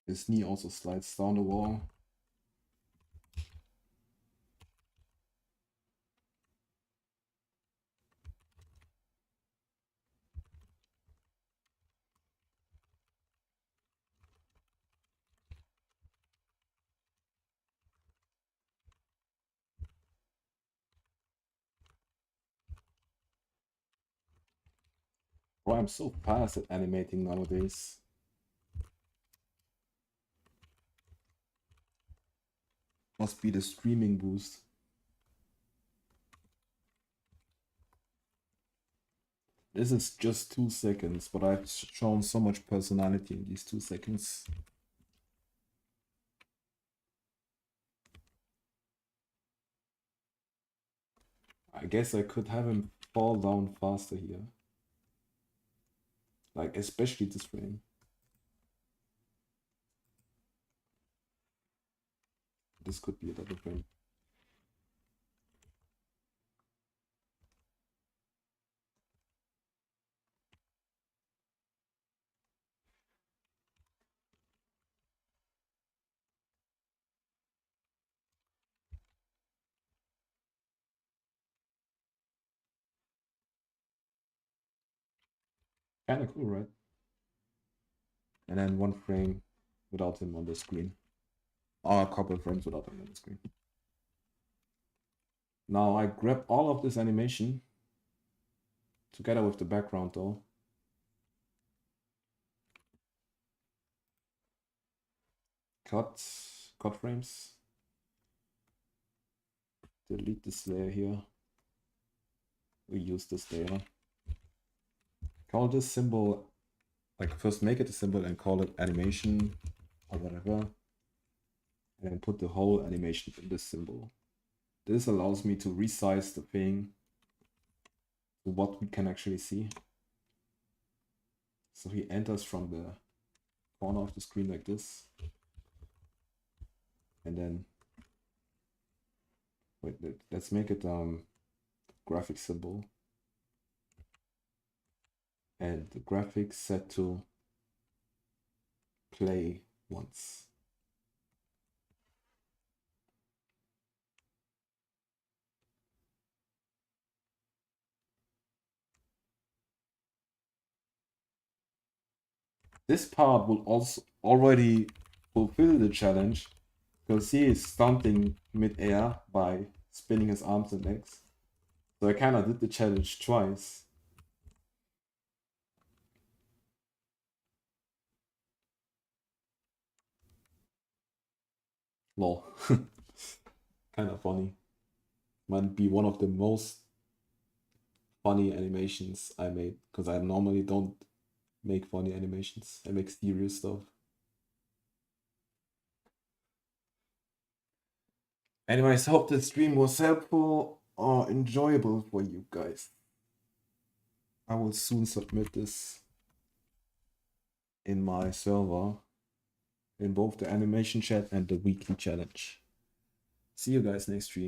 His knee also slides down the wall. Bro, I'm so fast at animating nowadays. Must be the streaming boost. This is just 2 seconds, but I've shown so much personality in these 2 seconds. I guess I could have him fall down faster here. Like, especially this frame. This could be another frame. Kinda cool, right? And then 1 frame without him on the screen. Or a couple of frames without him on the screen. Now I grab all of this animation together with the background though. Cut frames. Delete this layer here. We use this layer. Call this symbol, like first make it a symbol and call it animation or whatever. And then put the whole animation in this symbol. This allows me to resize the thing to what we can actually see. So he enters from the corner of the screen like this. And then, wait, let's make it graphic symbol. And the graphics set to play once. This part will also already fulfill the challenge because he is stunting mid-air by spinning his arms and legs. So I kind of did the challenge twice. Lol. Kind of funny. Might be one of the most funny animations I made because I normally don't make funny animations. I make serious stuff. Anyways, hope the stream was helpful or enjoyable for you guys. I will soon submit this in my server in both the animation chat and the weekly challenge. See you guys next stream.